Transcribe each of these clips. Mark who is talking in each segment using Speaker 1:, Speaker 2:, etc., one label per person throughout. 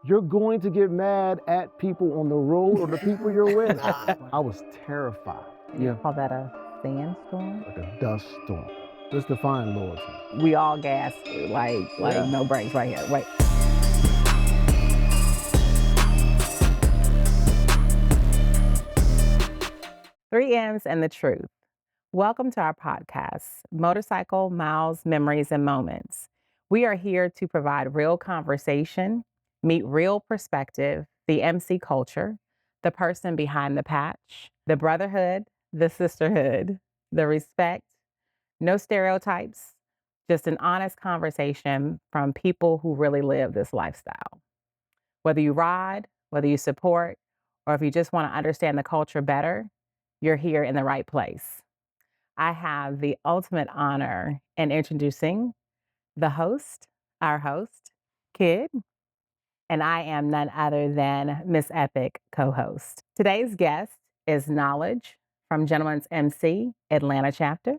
Speaker 1: You're going to get mad at people on the road or the people you're with. I was terrified.
Speaker 2: You call that a sandstorm?
Speaker 1: Like a dust storm. Let's define loyalty.
Speaker 2: We all gas, like no brakes right here. Wait. Three M's and the truth. Welcome to our podcast, Motorcycle, Miles, Memories, and Moments. We are here to provide real conversation, meet real perspective, the MC culture, the person behind the patch, the brotherhood, the sisterhood, the respect, no stereotypes, just an honest conversation from people who really live this lifestyle. Whether you ride, whether you support, or if you just want to understand the culture better, you're here in the right place. I have the ultimate honor in introducing the host, our host, Kid, and I am none other than Miss Epic co-host. Today's guest is Knowledge from Gentleman's MC, Atlanta chapter.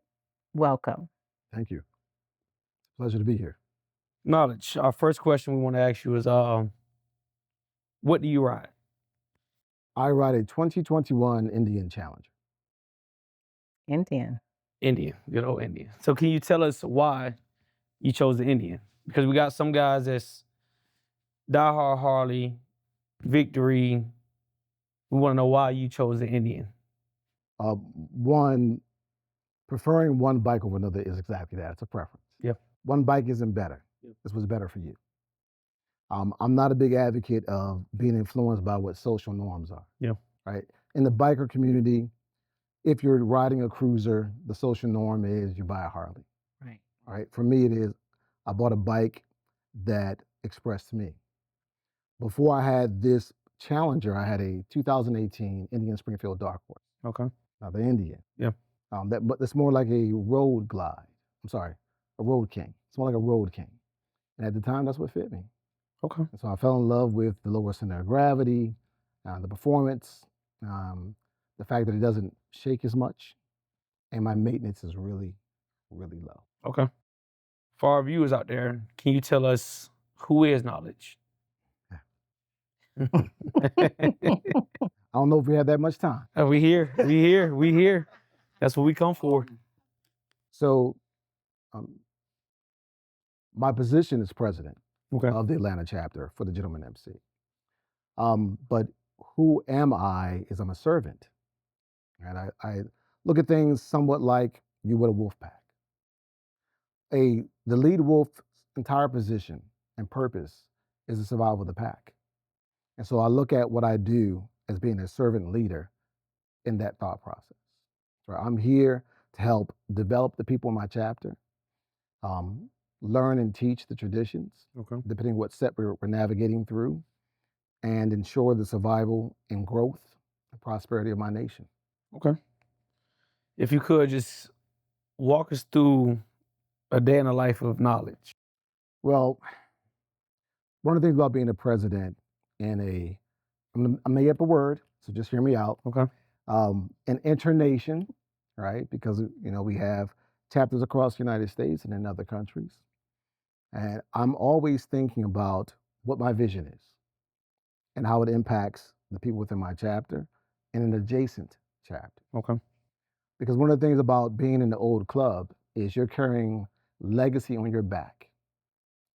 Speaker 2: Welcome.
Speaker 1: Thank you. Pleasure to be here.
Speaker 3: Knowledge, our first question we want to ask you is, what do you ride?
Speaker 1: I ride a 2021 Indian Challenger.
Speaker 2: Indian.
Speaker 3: Good old Indian. So can you tell us why you chose the Indian? Because we got some guys that's diehard Harley, Victory. We want to know why you chose the Indian.
Speaker 1: Preferring one bike over another is exactly that. It's a preference.
Speaker 3: Yeah.
Speaker 1: One bike isn't better.
Speaker 3: Yep.
Speaker 1: This was better for you. I'm not a big advocate of being influenced by what social norms are.
Speaker 3: Yeah.
Speaker 1: Right. In the biker community, if you're riding a cruiser, the social norm is you buy a Harley.
Speaker 2: Right.
Speaker 1: All right. For me, it is I bought a bike that expressed me. Before I had this Challenger, I had a 2018 Indian Springfield Dark Horse.
Speaker 3: Okay.
Speaker 1: Now the Indian.
Speaker 3: Yeah.
Speaker 1: That's more like a road glide. I'm sorry, a road king. It's more like a road king. And at the time, that's what fit me.
Speaker 3: Okay.
Speaker 1: And so I fell in love with the lower center of gravity, the performance, the fact that it doesn't shake as much, and my maintenance is really, really low.
Speaker 3: Okay. For our viewers out there, can you tell us who is Knowledge?
Speaker 1: I don't know if we have that much time.
Speaker 3: We here. That's what we come for.
Speaker 1: So my position is president
Speaker 3: Okay.
Speaker 1: of the Atlanta chapter for the Gentleman MC. But who am I is I'm a servant. And I look at things somewhat like you would a wolf pack. The lead wolf's entire position and purpose is the survival of the pack. And so I look at what I do as being a servant leader in that thought process. So I'm here to help develop the people in my chapter, learn and teach the traditions,
Speaker 3: Okay.
Speaker 1: depending on what set we're navigating through, and ensure the survival and growth and prosperity of my nation.
Speaker 3: Okay. If you could just walk us through a day in the life of Knowledge.
Speaker 1: Well, one of the things about being a president in I'm gonna get up a word, so just hear me out.
Speaker 3: Okay.
Speaker 1: An internation, right? Because we have chapters across the United States and in other countries. And I'm always thinking about what my vision is and how it impacts the people within my chapter and an adjacent chapter.
Speaker 3: Okay.
Speaker 1: Because one of the things about being in the old club is you're carrying legacy on your back,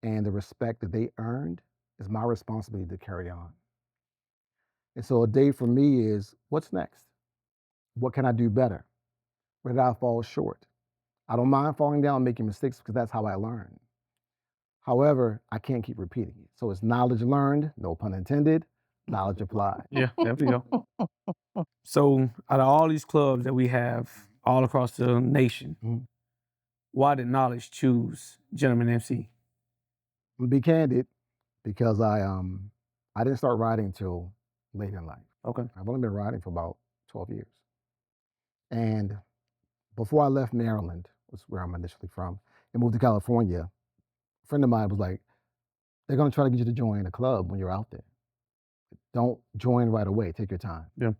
Speaker 1: and the respect that they earned is my responsibility to carry on. And so a day for me is, what's next? What can I do better? Where did I fall short? I don't mind falling down and making mistakes because that's how I learn. However, I can't keep repeating it. So it's knowledge learned, no pun intended, knowledge applied.
Speaker 3: Yeah, there we go. So out of all these clubs that we have all across the nation, why did Knowledge choose Gentleman MC?
Speaker 1: I'm gonna be candid because I didn't start riding until late in life.
Speaker 3: Okay.
Speaker 1: I've only been riding for about 12 years. And before I left Maryland, was where I'm initially from, and moved to California, a friend of mine was like, they're gonna try to get you to join a club when you're out there. Don't join right away, take your time.
Speaker 3: Yeah.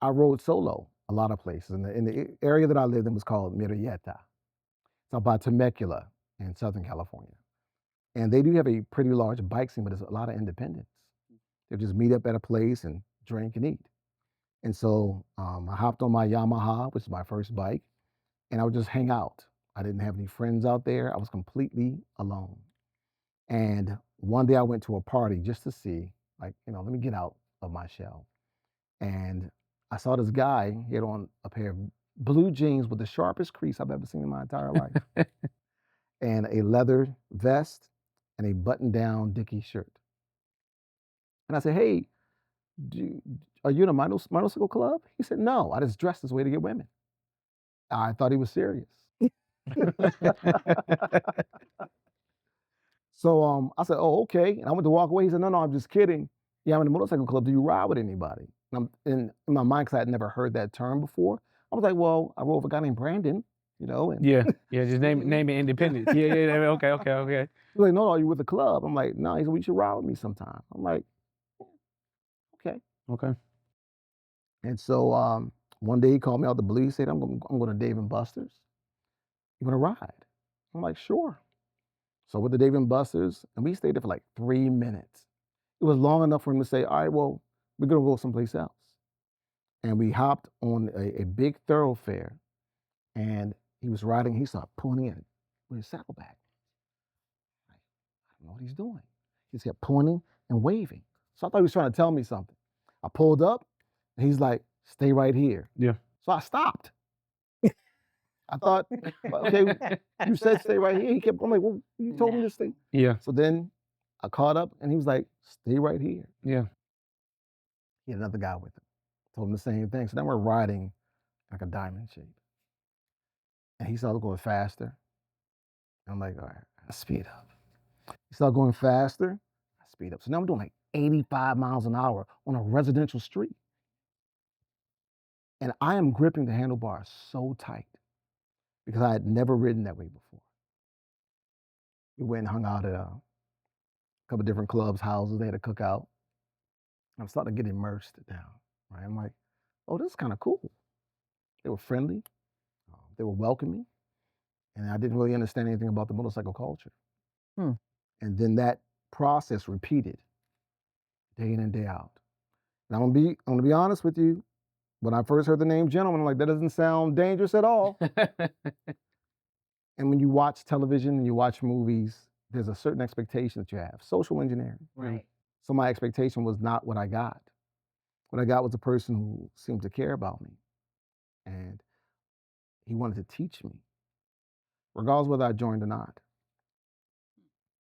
Speaker 1: I rode solo a lot of places. In the area that I lived in was called Murrieta. It's out by Temecula in Southern California. And they do have a pretty large bike scene, but there's a lot of independents. They just meet up at a place and drink and eat. And so I hopped on my Yamaha, which is my first bike, and I would just hang out. I didn't have any friends out there. I was completely alone. And one day I went to a party just to see, like, let me get out of my shell. And I saw this guy. He had on a pair of blue jeans with the sharpest crease I've ever seen in my entire life, and a leather vest and a button-down Dickies shirt. And I said, "Hey, are you in a motorcycle club?" He said, "No, I just dress this way to get women." I thought he was serious. So I said, "Oh, okay." And I went to walk away. He said, "No, I'm just kidding. Yeah, I'm in a motorcycle club. Do you ride with anybody?" And in my mind, because I had never heard that term before, I was like, "Well, I rode with a guy named Brandon, and
Speaker 3: Yeah, just name it independent. Yeah, okay.
Speaker 1: he's like, "No, are you with a club?" I'm like, "No." He said, "Well, you should ride with me sometime." I'm like, "Okay." And so one day he called me out the blue. He said, I'm going to Dave and Buster's. You want to ride?" I'm like, "Sure." So with the Dave and Buster's, and we stayed there for like 3 minutes. It was long enough for him to say, "All right, well, we're going to go someplace else." And we hopped on a big thoroughfare, and he was riding. He started pulling in with his saddlebag. I don't know what he's doing. He just kept pointing and waving. So I thought he was trying to tell me something. I pulled up, and he's like, "Stay right here."
Speaker 3: Yeah.
Speaker 1: So I stopped. I thought, "Okay, you said stay right here." He kept, I'm like, "Well, you told me to stay."
Speaker 3: Yeah.
Speaker 1: So then I caught up, and he was like, "Stay right here."
Speaker 3: Yeah.
Speaker 1: He had another guy with him. Told him the same thing. So then we're riding like a diamond shape. And he started going faster. I'm like, "All right, I speed up." He started going faster. I speed up. So now I'm doing like 85 miles an hour on a residential street. And I am gripping the handlebars so tight because I had never ridden that way before. We went and hung out at a couple different clubs, houses. They had a cookout. I'm starting to get immersed down, right? I'm like, "Oh, this is kind of cool." They were friendly. They were welcoming. And I didn't really understand anything about the motorcycle culture.
Speaker 2: Hmm.
Speaker 1: And then that process repeated day in and day out. And I'm gonna be honest with you. When I first heard the name gentleman, I'm like, that doesn't sound dangerous at all. And when you watch television and you watch movies, there's a certain expectation that you have. Social engineering.
Speaker 2: Right.
Speaker 1: So my expectation was not what I got. What I got was a person who seemed to care about me. And he wanted to teach me, regardless whether I joined or not.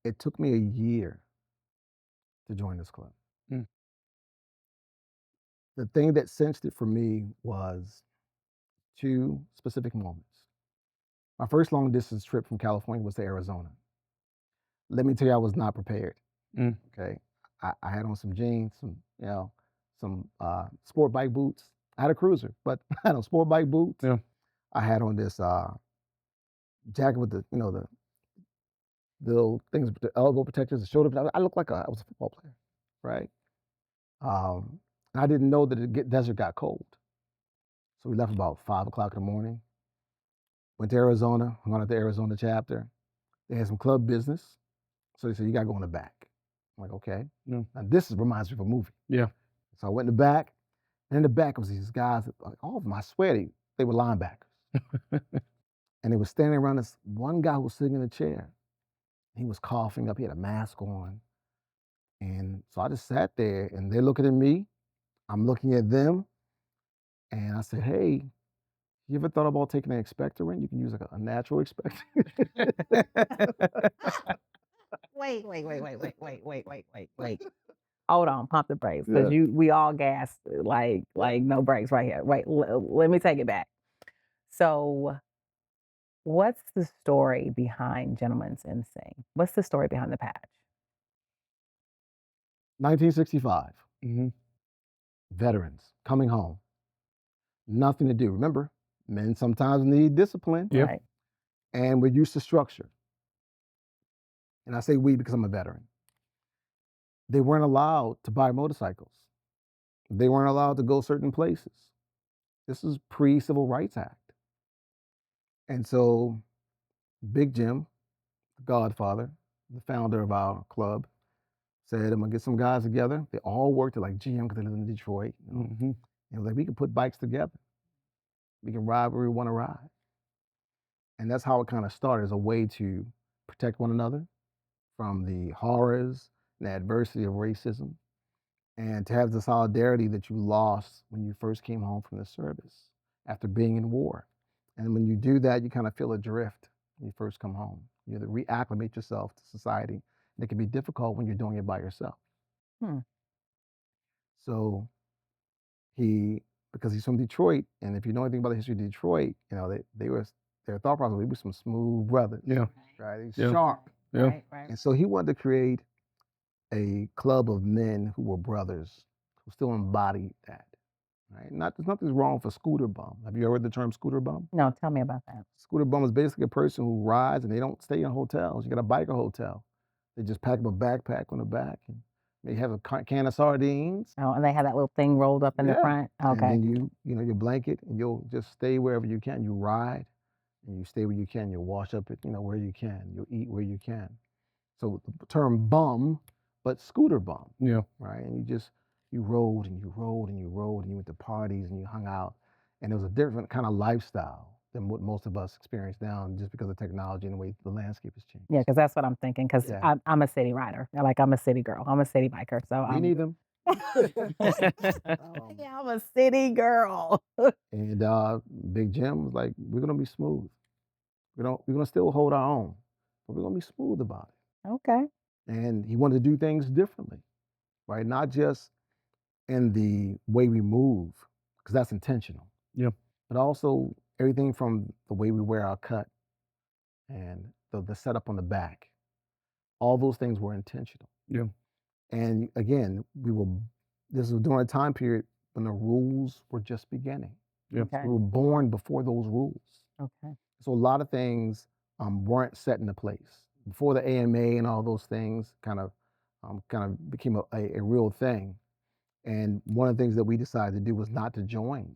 Speaker 1: It took me a year to join this club.
Speaker 3: Mm.
Speaker 1: The thing that cinched it for me was 2 specific moments. My first long distance trip from California was to Arizona. Let me tell you, I was not prepared.
Speaker 3: Mm.
Speaker 1: Okay. I had on some jeans, some sport bike boots. I had a cruiser, but I had on sport bike boots.
Speaker 3: Yeah.
Speaker 1: I had on this jacket with the little things with the elbow protectors, the shoulder protectors. I looked like I was a football player, right? And I didn't know that the desert got cold. So we left about 5 o'clock in the morning. Went to Arizona, hung out at the Arizona chapter. They had some club business. So they said, "You got to go in the back." I'm like, "Okay."
Speaker 3: Yeah.
Speaker 1: And this reminds me of a movie.
Speaker 3: Yeah.
Speaker 1: So I went in the back, and in the back was these guys, like, all of them, I swear they were linebackers. And they were standing around this one guy who was sitting in a chair. He was coughing up, he had a mask on. And so I just sat there, and they're looking at me, I'm looking at them, and I said, "Hey, you ever thought about taking an expectorant? You can use like a natural expectorant."
Speaker 2: Wait. Hold on, pump the brakes, because we all gasped like no brakes right here. Wait, let me take it back. So, what's the story behind Gentleman's Insane? What's the story behind the patch?
Speaker 1: 1965,
Speaker 3: Mm-hmm.
Speaker 1: veterans coming home, nothing to do. Remember, men sometimes need discipline.
Speaker 3: Yep.
Speaker 2: Right.
Speaker 1: And we're used to structure. And I say we because I'm a veteran. They weren't allowed to buy motorcycles. They weren't allowed to go certain places. This is pre-Civil Rights Act. And so Big Jim, the Godfather, the founder of our club, said, I'm gonna get some guys together. They all worked at like GM because they live in Detroit. And it was like, we can put bikes together. We can ride where we want to ride. And that's how it kind of started, as a way to protect one another from the horrors and the adversity of racism, and to have the solidarity that you lost when you first came home from the service after being in war. And when you do that, you kind of feel adrift when you first come home. You have to reacclimate yourself to society. And it can be difficult when you're doing it by yourself. So because he's from Detroit, and if you know anything about the history of Detroit, their thought process, we were some smooth brothers.
Speaker 3: Yeah.
Speaker 1: Right? He's
Speaker 3: Yeah.
Speaker 1: sharp.
Speaker 3: Yeah.
Speaker 2: Right.
Speaker 1: And so he wanted to create a club of men who were brothers, who still embodied that. Right? There's nothing wrong for scooter bum. Have you ever heard the term scooter bum?
Speaker 2: No, tell me about that.
Speaker 1: Scooter bum is basically a person who rides and they don't stay in hotels. You got a biker hotel. They just pack up a backpack on the back and they have a can of sardines.
Speaker 2: Oh, and they have that little thing rolled up in the front. Okay.
Speaker 1: And then your blanket, and you'll just stay wherever you can. You ride and you stay where you can. You wash up where you can. You'll eat where you can. So the term bum, but scooter bum.
Speaker 3: Yeah.
Speaker 1: Right? And you rode and you rode and you rode and you went to parties and you hung out. And it was a different kind of lifestyle than what most of us experience now, just because of technology and the way the landscape has changed.
Speaker 2: Yeah, because that's what I'm thinking. Because
Speaker 1: Yeah.
Speaker 2: I'm a city rider. Like, I'm a city girl. I'm a city biker. So
Speaker 1: We need them.
Speaker 2: Yeah, I'm a city girl.
Speaker 1: And Big Jim was like, we're gonna be smooth. We're gonna still hold our own, but we're gonna be smooth about it.
Speaker 2: Okay.
Speaker 1: And he wanted to do things differently, right? Not just in the way we move, because that's intentional.
Speaker 3: Yeah.
Speaker 1: But also everything from the way we wear our cut and the setup on the back. All those things were intentional.
Speaker 3: Yeah.
Speaker 1: And again, this was during a time period when the rules were just beginning.
Speaker 3: Yeah.
Speaker 2: Okay.
Speaker 1: We were born before those rules.
Speaker 2: Okay.
Speaker 1: So a lot of things weren't set into place. Before the AMA and all those things kind of became a real thing. And one of the things that we decided to do was not to join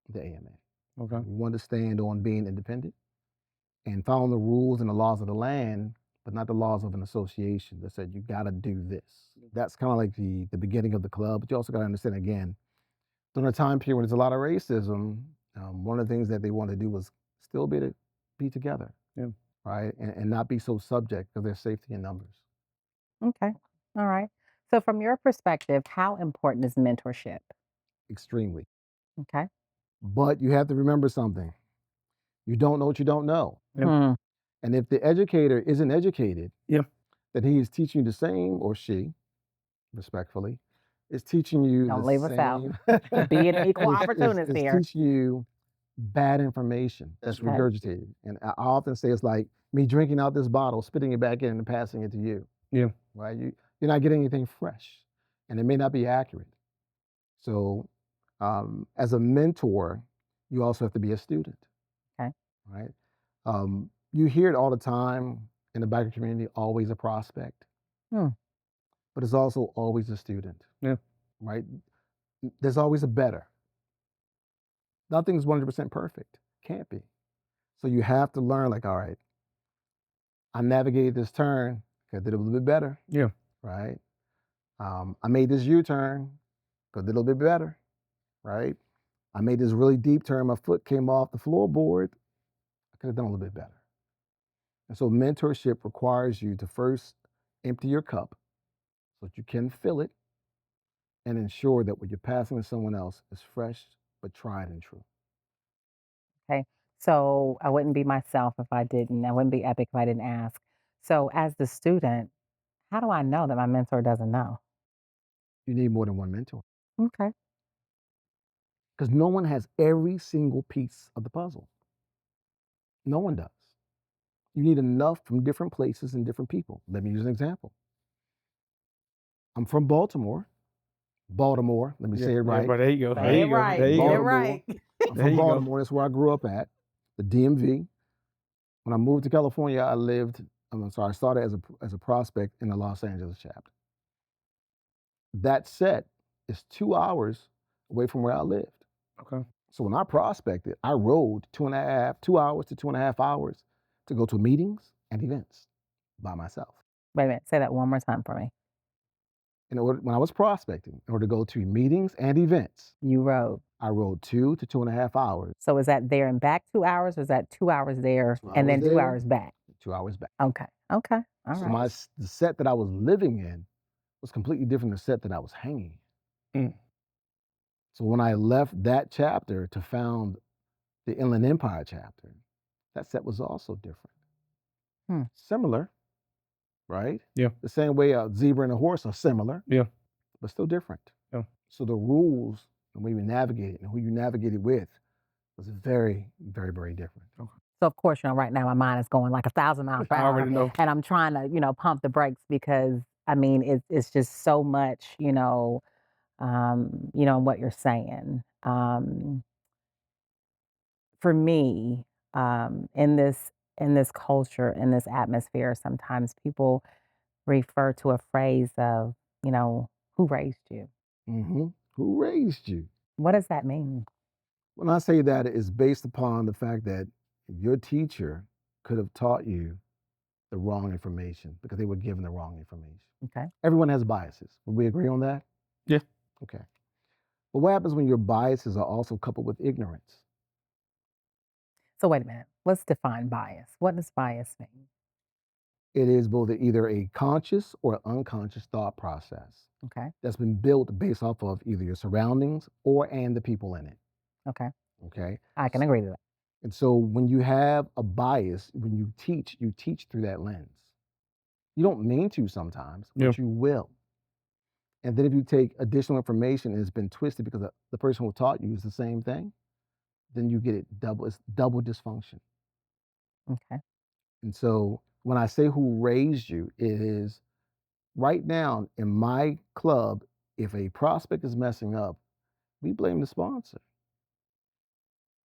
Speaker 1: the AMA.
Speaker 3: Okay.
Speaker 1: We wanted to stand on being independent and following the rules and the laws of the land, but not the laws of an association that said you got to do this. That's kind of like the beginning of the club. But you also got to understand, again, during a time period when there's a lot of racism, one of the things that they wanted to do was still be together.
Speaker 3: Yeah.
Speaker 1: Right? And not be so subject because there's safety in numbers.
Speaker 2: Okay. All right. So from your perspective, how important is mentorship?
Speaker 1: Extremely.
Speaker 2: Okay.
Speaker 1: But you have to remember something. You don't know what you don't know.
Speaker 3: Yep.
Speaker 1: And if the educator isn't educated,
Speaker 3: Yep.
Speaker 1: then he is teaching you the same, or she, respectfully, is teaching you
Speaker 2: Don't
Speaker 1: the
Speaker 2: leave
Speaker 1: same.
Speaker 2: us out. Be an equal opportunist
Speaker 1: It's
Speaker 2: here.
Speaker 1: teaching you bad information that's
Speaker 2: Okay.
Speaker 1: regurgitated. And I often say it's like me drinking out this bottle, spitting it back in, and passing it to you.
Speaker 3: Yeah.
Speaker 1: Right? You're not getting anything fresh, and it may not be accurate. So, as a mentor, you also have to be a student.
Speaker 2: Okay.
Speaker 1: Right? You hear it all the time in the biker community, always a prospect, but it's also always a student.
Speaker 3: Yeah.
Speaker 1: Right? There's always a better. Nothing's 100% perfect. Can't be. So you have to learn, like, all right, I navigated this turn, I did a little bit better.
Speaker 3: Yeah.
Speaker 1: Right? I made this U-turn, I did a little bit better. Right? I made this really deep turn, my foot came off the floorboard, I could have done a little bit better. And so mentorship requires you to first empty your cup so that you can fill it and ensure that what you're passing to someone else is fresh but tried and true.
Speaker 2: Okay. So I wouldn't be myself if I didn't. I wouldn't be epic if I didn't ask. So as the student, how do I know that my mentor doesn't know?
Speaker 1: You need more than one mentor
Speaker 2: Okay.
Speaker 1: because no one has every single piece of the puzzle. No one does. You need enough from different places and different people. Let me use an example. I'm from Baltimore. Baltimore, let me say it right.
Speaker 3: There you go.
Speaker 2: Say
Speaker 3: There
Speaker 2: it
Speaker 3: you go.
Speaker 2: right.
Speaker 3: There you
Speaker 2: Get it
Speaker 3: go.
Speaker 2: right.
Speaker 1: I'm
Speaker 3: There
Speaker 1: from
Speaker 3: you go.
Speaker 1: Baltimore. That's where I grew up at, the DMV. When I moved to California, I started as a prospect in the Los Angeles chapter. That set is 2 hours away from where I lived.
Speaker 3: Okay.
Speaker 1: So when I prospected, I rode 2 hours to 2.5 hours to go to meetings and events by myself.
Speaker 2: Wait a minute. Say that one more time for me.
Speaker 1: When I was prospecting, in order to go to meetings and events,
Speaker 2: You rode.
Speaker 1: I rode 2 to 2.5 hours.
Speaker 2: So is that there and back 2 hours, or is that 2 hours there
Speaker 1: 2
Speaker 2: and
Speaker 1: hours
Speaker 2: then 2
Speaker 1: there,
Speaker 2: hours back?
Speaker 1: 2 hours back.
Speaker 2: Okay. Okay. All
Speaker 1: So
Speaker 2: right.
Speaker 1: the set that I was living in was completely different than the set that I was hanging in.
Speaker 3: Mm.
Speaker 1: So when I left that chapter to found the Inland Empire chapter, that set was also different. Similar, right?
Speaker 3: Yeah.
Speaker 1: The same way a zebra and a horse are similar.
Speaker 3: Yeah.
Speaker 1: But still different.
Speaker 3: Yeah.
Speaker 1: So the rules and way we navigated and who you navigated with was very, very, very different.
Speaker 2: So of course, right now my mind is going like 1,000 miles per
Speaker 3: I
Speaker 2: hour,
Speaker 3: already know.
Speaker 2: and I'm trying to, pump the brakes because I mean it's just so much, what you're saying. For me, in this culture, in this atmosphere, sometimes people refer to a phrase of, who raised you?
Speaker 1: Mm-hmm. Who raised you?
Speaker 2: What does that mean?
Speaker 1: When I say that, it's based upon the fact that your teacher could have taught you the wrong information because they were given the wrong information.
Speaker 2: Okay.
Speaker 1: Everyone has biases. Would we agree on that?
Speaker 3: Yeah.
Speaker 1: Okay. But what happens when your biases are also coupled with ignorance?
Speaker 2: So wait a minute. Let's define bias. What does bias mean?
Speaker 1: It is both either a conscious or unconscious thought process
Speaker 2: Okay.
Speaker 1: that's been built based off of either your surroundings and the people in it.
Speaker 2: Okay.
Speaker 1: Okay.
Speaker 2: I can agree to that.
Speaker 1: And so when you have a bias, when you teach through that lens. You don't mean to sometimes, but you will. And then if you take additional information and it's been twisted because the person who taught you is the same thing, then you get it's double dysfunction.
Speaker 2: Okay.
Speaker 1: And so when I say who raised you, it is right now in my club, if a prospect is messing up, we blame the sponsor.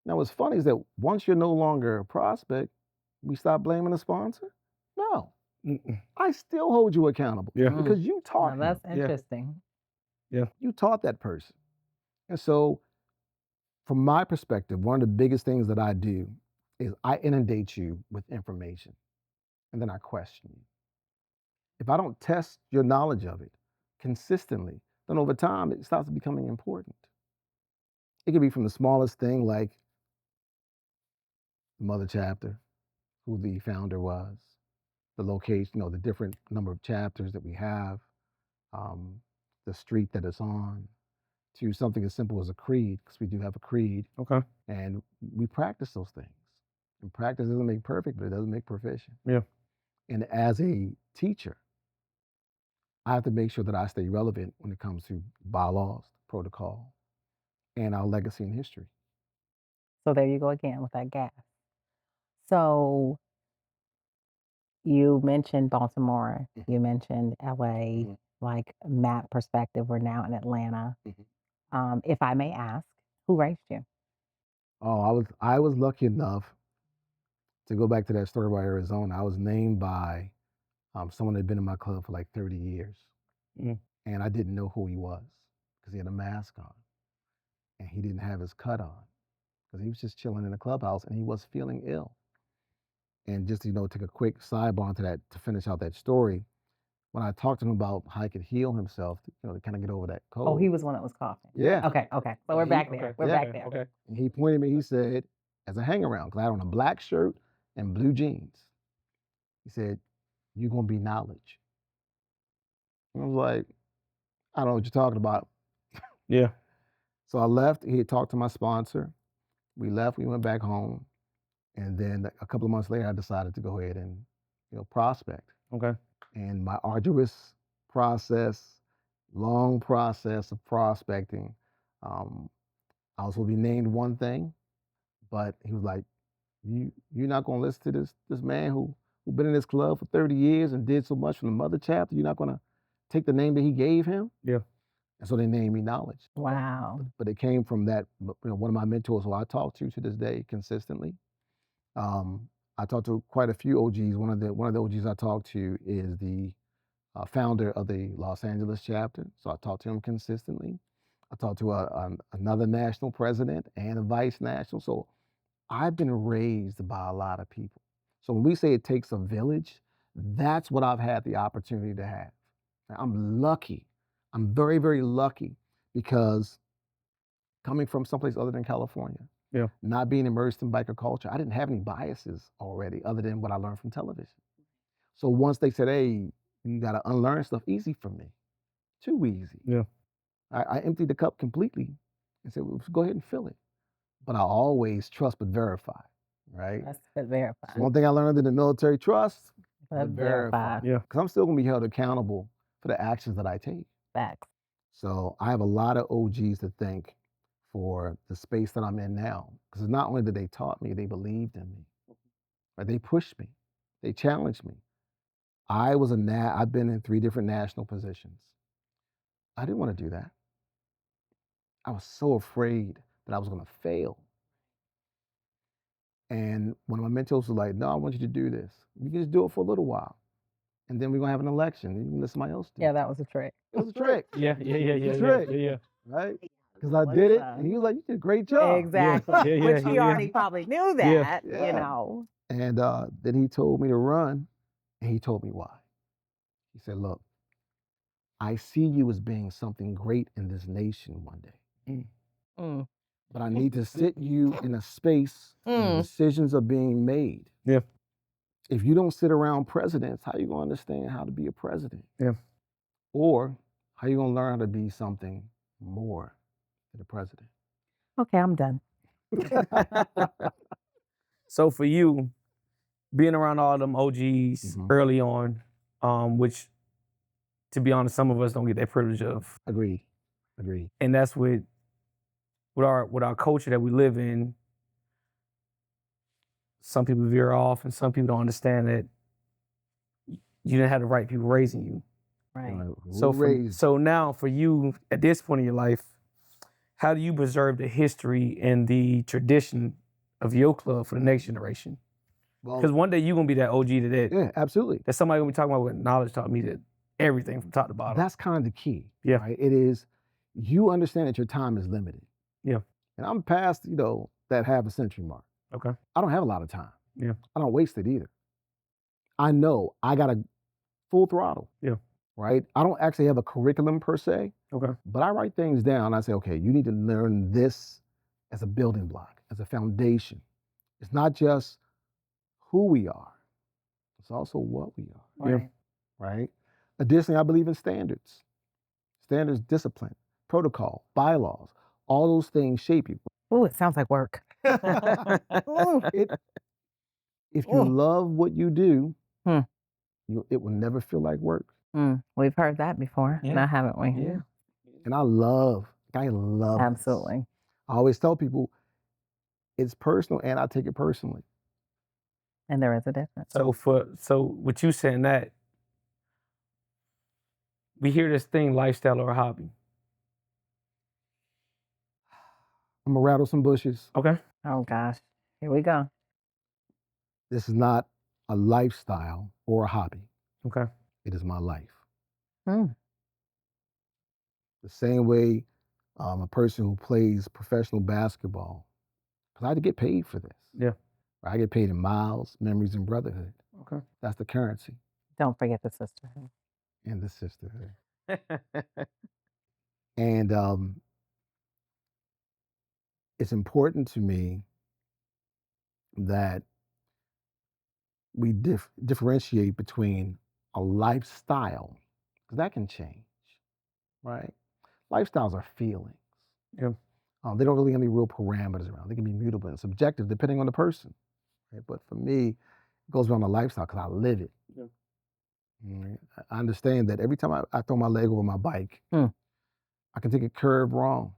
Speaker 1: Now, what's funny is that once you're no longer a prospect, we stop blaming the sponsor? No.
Speaker 3: Mm-mm.
Speaker 1: I still hold you accountable because you taught
Speaker 2: Now
Speaker 1: him.
Speaker 2: that's interesting.
Speaker 3: Yeah.
Speaker 1: You taught that person. And so from my perspective, one of the biggest things that I do is I inundate you with information and then I question you. If I don't test your knowledge of it consistently, then over time it starts becoming important. It could be from the smallest thing like the mother chapter, who the founder was, the location, the different number of chapters that we have, um, the street that it's on, to something as simple as a creed, because we do have a creed.
Speaker 3: Okay.
Speaker 1: And we practice those things. And practice doesn't make perfect, but it doesn't make proficient.
Speaker 3: Yeah.
Speaker 1: And as a teacher, I have to make sure that I stay relevant when it comes to bylaws, protocol, and our legacy and history.
Speaker 2: So there you go again with that gas. So you mentioned Baltimore, you mentioned LA, like map perspective, we're now in Atlanta. If I may ask, who raised you?
Speaker 1: Oh, I was lucky enough to go back to that story about Arizona. I was named by someone that had been in my club for like 30 years. And I didn't know who he was because he had a mask on. And he didn't have his cut on because he was just chilling in the clubhouse and he was feeling ill. And just, take a quick sidebar into that to finish out that story. When I talked to him about how he could heal himself, to kind of get over that cold.
Speaker 2: Oh, he was the one that was coughing.
Speaker 1: Yeah.
Speaker 2: Okay. So we're back there. We're back there.
Speaker 3: Okay.
Speaker 1: And he pointed at me, he said, as a hang around, because I had on a black shirt and blue jeans. He said, "You're going to be knowledge." And I was like, I don't know what you're talking about.
Speaker 3: Yeah.
Speaker 1: So I left. He had talked to my sponsor. We left. We went back home. And then a couple of months later, I decided to go ahead and, prospect.
Speaker 3: Okay.
Speaker 1: And my arduous process, long process of prospecting, I was going to be named one thing, but he was like, you're not going to listen to this man who been in this club for 30 years and did so much from the mother chapter. You're not going to take the name that he gave him.
Speaker 3: Yeah.
Speaker 1: And so they named me Knowledge.
Speaker 2: Wow.
Speaker 1: But it came from that, one of my mentors who I talk to this day consistently. I talked to quite a few OGs. One of the OGs I talked to is the founder of the Los Angeles chapter. So I talked to him consistently. I talked to another national president and a vice national. So I've been raised by a lot of people. So when we say it takes a village, That's what I've had the opportunity to have. I'm lucky. I'm very, very lucky because coming from someplace other than California,
Speaker 3: Yeah.
Speaker 1: not being immersed in biker culture, I didn't have any biases already other than what I learned from television. So once they said, hey, you got to unlearn stuff, easy for me. Too easy.
Speaker 3: Yeah.
Speaker 1: I emptied the cup completely and said, well, go ahead and fill it. But I always trust but verify, right?
Speaker 2: Trust but verify.
Speaker 1: So one thing I learned in the military, trust
Speaker 2: But verify.
Speaker 3: Yeah.
Speaker 1: Because I'm still going to be held accountable for the actions that I take.
Speaker 2: Facts.
Speaker 1: So I have a lot of OGs to thank for the space that I'm in now. Because not only did they taught me, they believed in me. Right? They pushed me. They challenged me. I've been in 3 different national positions. I didn't want to do that. I was so afraid that I was going to fail. And one of my mentors was like, no, I want you to do this. You can just do it for a little while. And then we're going to have an election. You can let somebody else do it.
Speaker 2: Yeah, that was a trick.
Speaker 1: It was a trick.
Speaker 3: Yeah.
Speaker 1: It's a trick.
Speaker 3: Yeah.
Speaker 1: Right? Because I did it. And he was like, you did a great job.
Speaker 2: Exactly.
Speaker 3: Yeah,
Speaker 2: Which he
Speaker 3: yeah.
Speaker 2: already probably knew
Speaker 3: Yeah.
Speaker 2: that,
Speaker 1: Yeah.
Speaker 2: you know.
Speaker 1: And then he told me to run. And he told me why. He said, look, I see you as being something great in this nation one day.
Speaker 2: Mm.
Speaker 1: But I need to sit you in a space where decisions are being made.
Speaker 3: Yeah.
Speaker 1: If you don't sit around presidents, how you going to understand how to be a president?
Speaker 3: Yeah.
Speaker 1: Or how you going to learn how to be something more than a president?
Speaker 2: Okay, I'm done.
Speaker 3: So for you, being around all them OGs early on, which, to be honest, some of us don't get that privilege of.
Speaker 1: Agreed.
Speaker 3: And that's with our culture that we live in. Some people veer off, and some people don't understand that you didn't have the right people raising you.
Speaker 2: Right.
Speaker 3: So now for you, at this point in your life, how do you preserve the history and the tradition of your club for the next generation? Because one day you're going to be that OG to that.
Speaker 1: Yeah, absolutely.
Speaker 3: That somebody going to be talking about what knowledge taught me, that everything from top to bottom.
Speaker 1: That's kind of the key.
Speaker 3: Yeah.
Speaker 1: Right? It is, you understand that your time is limited.
Speaker 3: Yeah.
Speaker 1: And I'm past, that half a century mark.
Speaker 3: Okay.
Speaker 1: I don't have a lot of time.
Speaker 3: Yeah.
Speaker 1: I don't waste it either. I know I got a full throttle.
Speaker 3: Yeah.
Speaker 1: Right? I don't actually have a curriculum per se.
Speaker 3: Okay.
Speaker 1: But I write things down. I say, okay, you need to learn this as a building block, as a foundation. It's not just who we are. It's also what we are.
Speaker 2: Right.
Speaker 1: Right? Additionally, I believe in standards. Standards, discipline, protocol, bylaws. All those things shape you.
Speaker 2: Ooh, it sounds like work.
Speaker 1: If you love what you do, it will never feel like work.
Speaker 2: We've heard that before, now haven't we?
Speaker 3: Yeah.
Speaker 1: And I love
Speaker 2: Absolutely.
Speaker 1: this. I always tell people it's personal and I take it personally.
Speaker 2: And there is a difference.
Speaker 3: So with you saying that, we hear this thing, lifestyle or a hobby.
Speaker 1: I'm gonna rattle some bushes.
Speaker 3: Okay.
Speaker 2: Oh gosh, here we go.
Speaker 1: This is not a lifestyle or a hobby.
Speaker 3: Okay.
Speaker 1: It is my life.
Speaker 2: Mm.
Speaker 1: The same way a person who plays professional basketball, because I had to get paid for this.
Speaker 3: Yeah.
Speaker 1: I get paid in miles, memories, and brotherhood.
Speaker 3: Okay.
Speaker 1: That's the currency.
Speaker 2: Don't forget the sisterhood.
Speaker 1: And the sisterhood. And it's important to me that we differentiate between a lifestyle, because that can change, right? Lifestyles are feelings.
Speaker 3: Yeah.
Speaker 1: They don't really have any real parameters around. They can be mutable and subjective depending on the person. Right? But for me, it goes beyond a lifestyle because I live it.
Speaker 3: Yeah.
Speaker 1: Right? I understand that every time I throw my leg over my bike, I can take a curve wrong.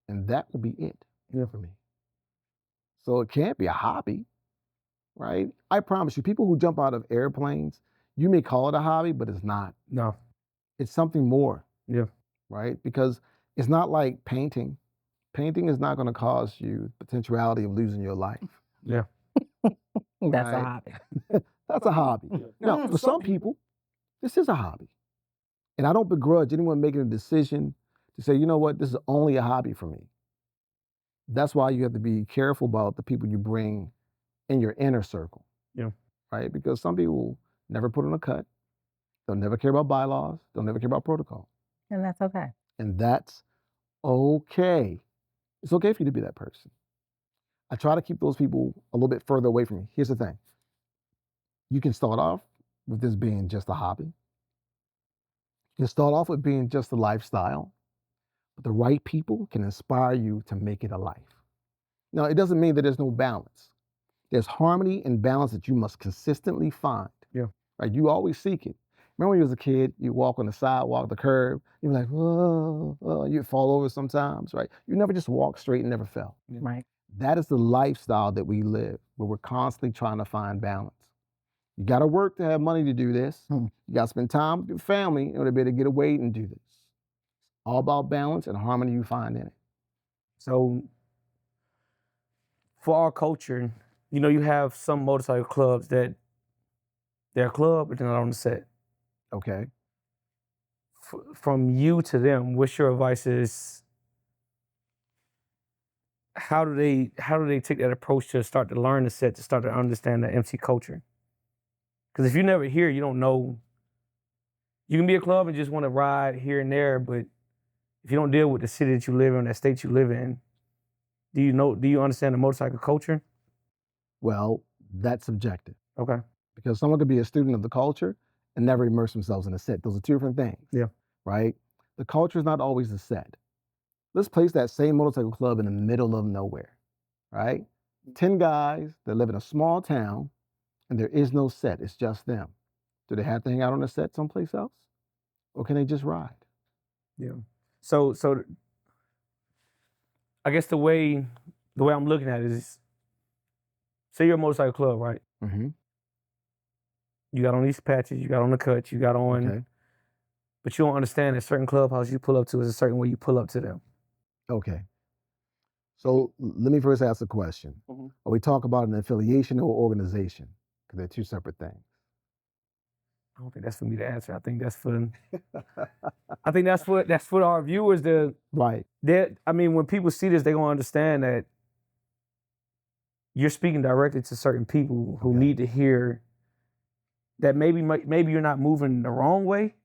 Speaker 1: And that will be it for me. So it can't be a hobby, right? I promise you, people who jump out of airplanes, you may call it a hobby, but it's not.
Speaker 3: No.
Speaker 1: It's something more.
Speaker 3: Yeah.
Speaker 1: Right? Because it's not like painting. Painting is not going to cause you the potentiality of losing your life.
Speaker 3: Yeah.
Speaker 2: That's a hobby.
Speaker 1: That's a hobby. Now, for some people, this is a hobby. And I don't begrudge anyone making a decision to say, you know what, this is only a hobby for me. That's why you have to be careful about the people you bring in your inner circle.
Speaker 3: Yeah.
Speaker 1: right? Because some people never put on a cut. They'll never care about bylaws. They'll never care about protocol.
Speaker 2: And that's okay.
Speaker 1: And that's okay. It's okay for you to be that person. I try to keep those people a little bit further away from me. Here's the thing. You can start off with this being just a hobby. You can start off with being just a lifestyle. But the right people can inspire you to make it a life. Now, it doesn't mean that there's no balance. There's harmony and balance that you must consistently find.
Speaker 3: Yeah.
Speaker 1: Right? You always seek it. Remember when you was a kid, you walk on the sidewalk, the curb, you'd be like, whoa, oh, you'd fall over sometimes, right? You never just walked straight and never fell.
Speaker 3: Yeah.
Speaker 2: Right.
Speaker 1: That is the lifestyle that we live, where we're constantly trying to find balance. You got to work to have money to do this. You got to spend time with your family in order to be able to get away and do this. All about balance and harmony you find in it.
Speaker 3: So for our culture, you know, you have some motorcycle clubs that they're a club, but they're not on the set.
Speaker 1: Okay.
Speaker 3: From you to them, what's your advice is, how do they take that approach to start to learn the set, to start to understand the MC culture? Because if you're never here, you don't know. You can be a club and just want to ride here and there, but if you don't deal with the city that you live in, that state you live in, do you understand the motorcycle culture?
Speaker 1: Well, that's subjective.
Speaker 3: Okay.
Speaker 1: Because someone could be a student of the culture and never immerse themselves in a set. Those are two different things.
Speaker 3: Yeah.
Speaker 1: Right? The culture is not always the set. Let's place that same motorcycle club in the middle of nowhere. Right? 10 guys that live in a small town and there is no set. It's just them. Do they have to hang out on a set someplace else? Or can they just ride?
Speaker 3: Yeah. So I guess the way I'm looking at it is, say you're a motorcycle club, right?
Speaker 1: Mm-hmm.
Speaker 3: You got on these patches, you got on the cuts, you got on,
Speaker 1: Okay.
Speaker 3: but you don't understand that certain clubhouse you pull up to is a certain way you pull up to them.
Speaker 1: Okay. So let me first ask a question.
Speaker 3: Mhm.
Speaker 1: Are we talking about an affiliation or organization? Because they're two separate things.
Speaker 3: I don't think that's for me to answer. I think that's for that's for our viewers to.
Speaker 1: Right.
Speaker 3: I mean, when people see this, they're gonna understand that you're speaking directly to certain people who
Speaker 1: Okay.
Speaker 3: need to hear that maybe you're not moving the wrong way,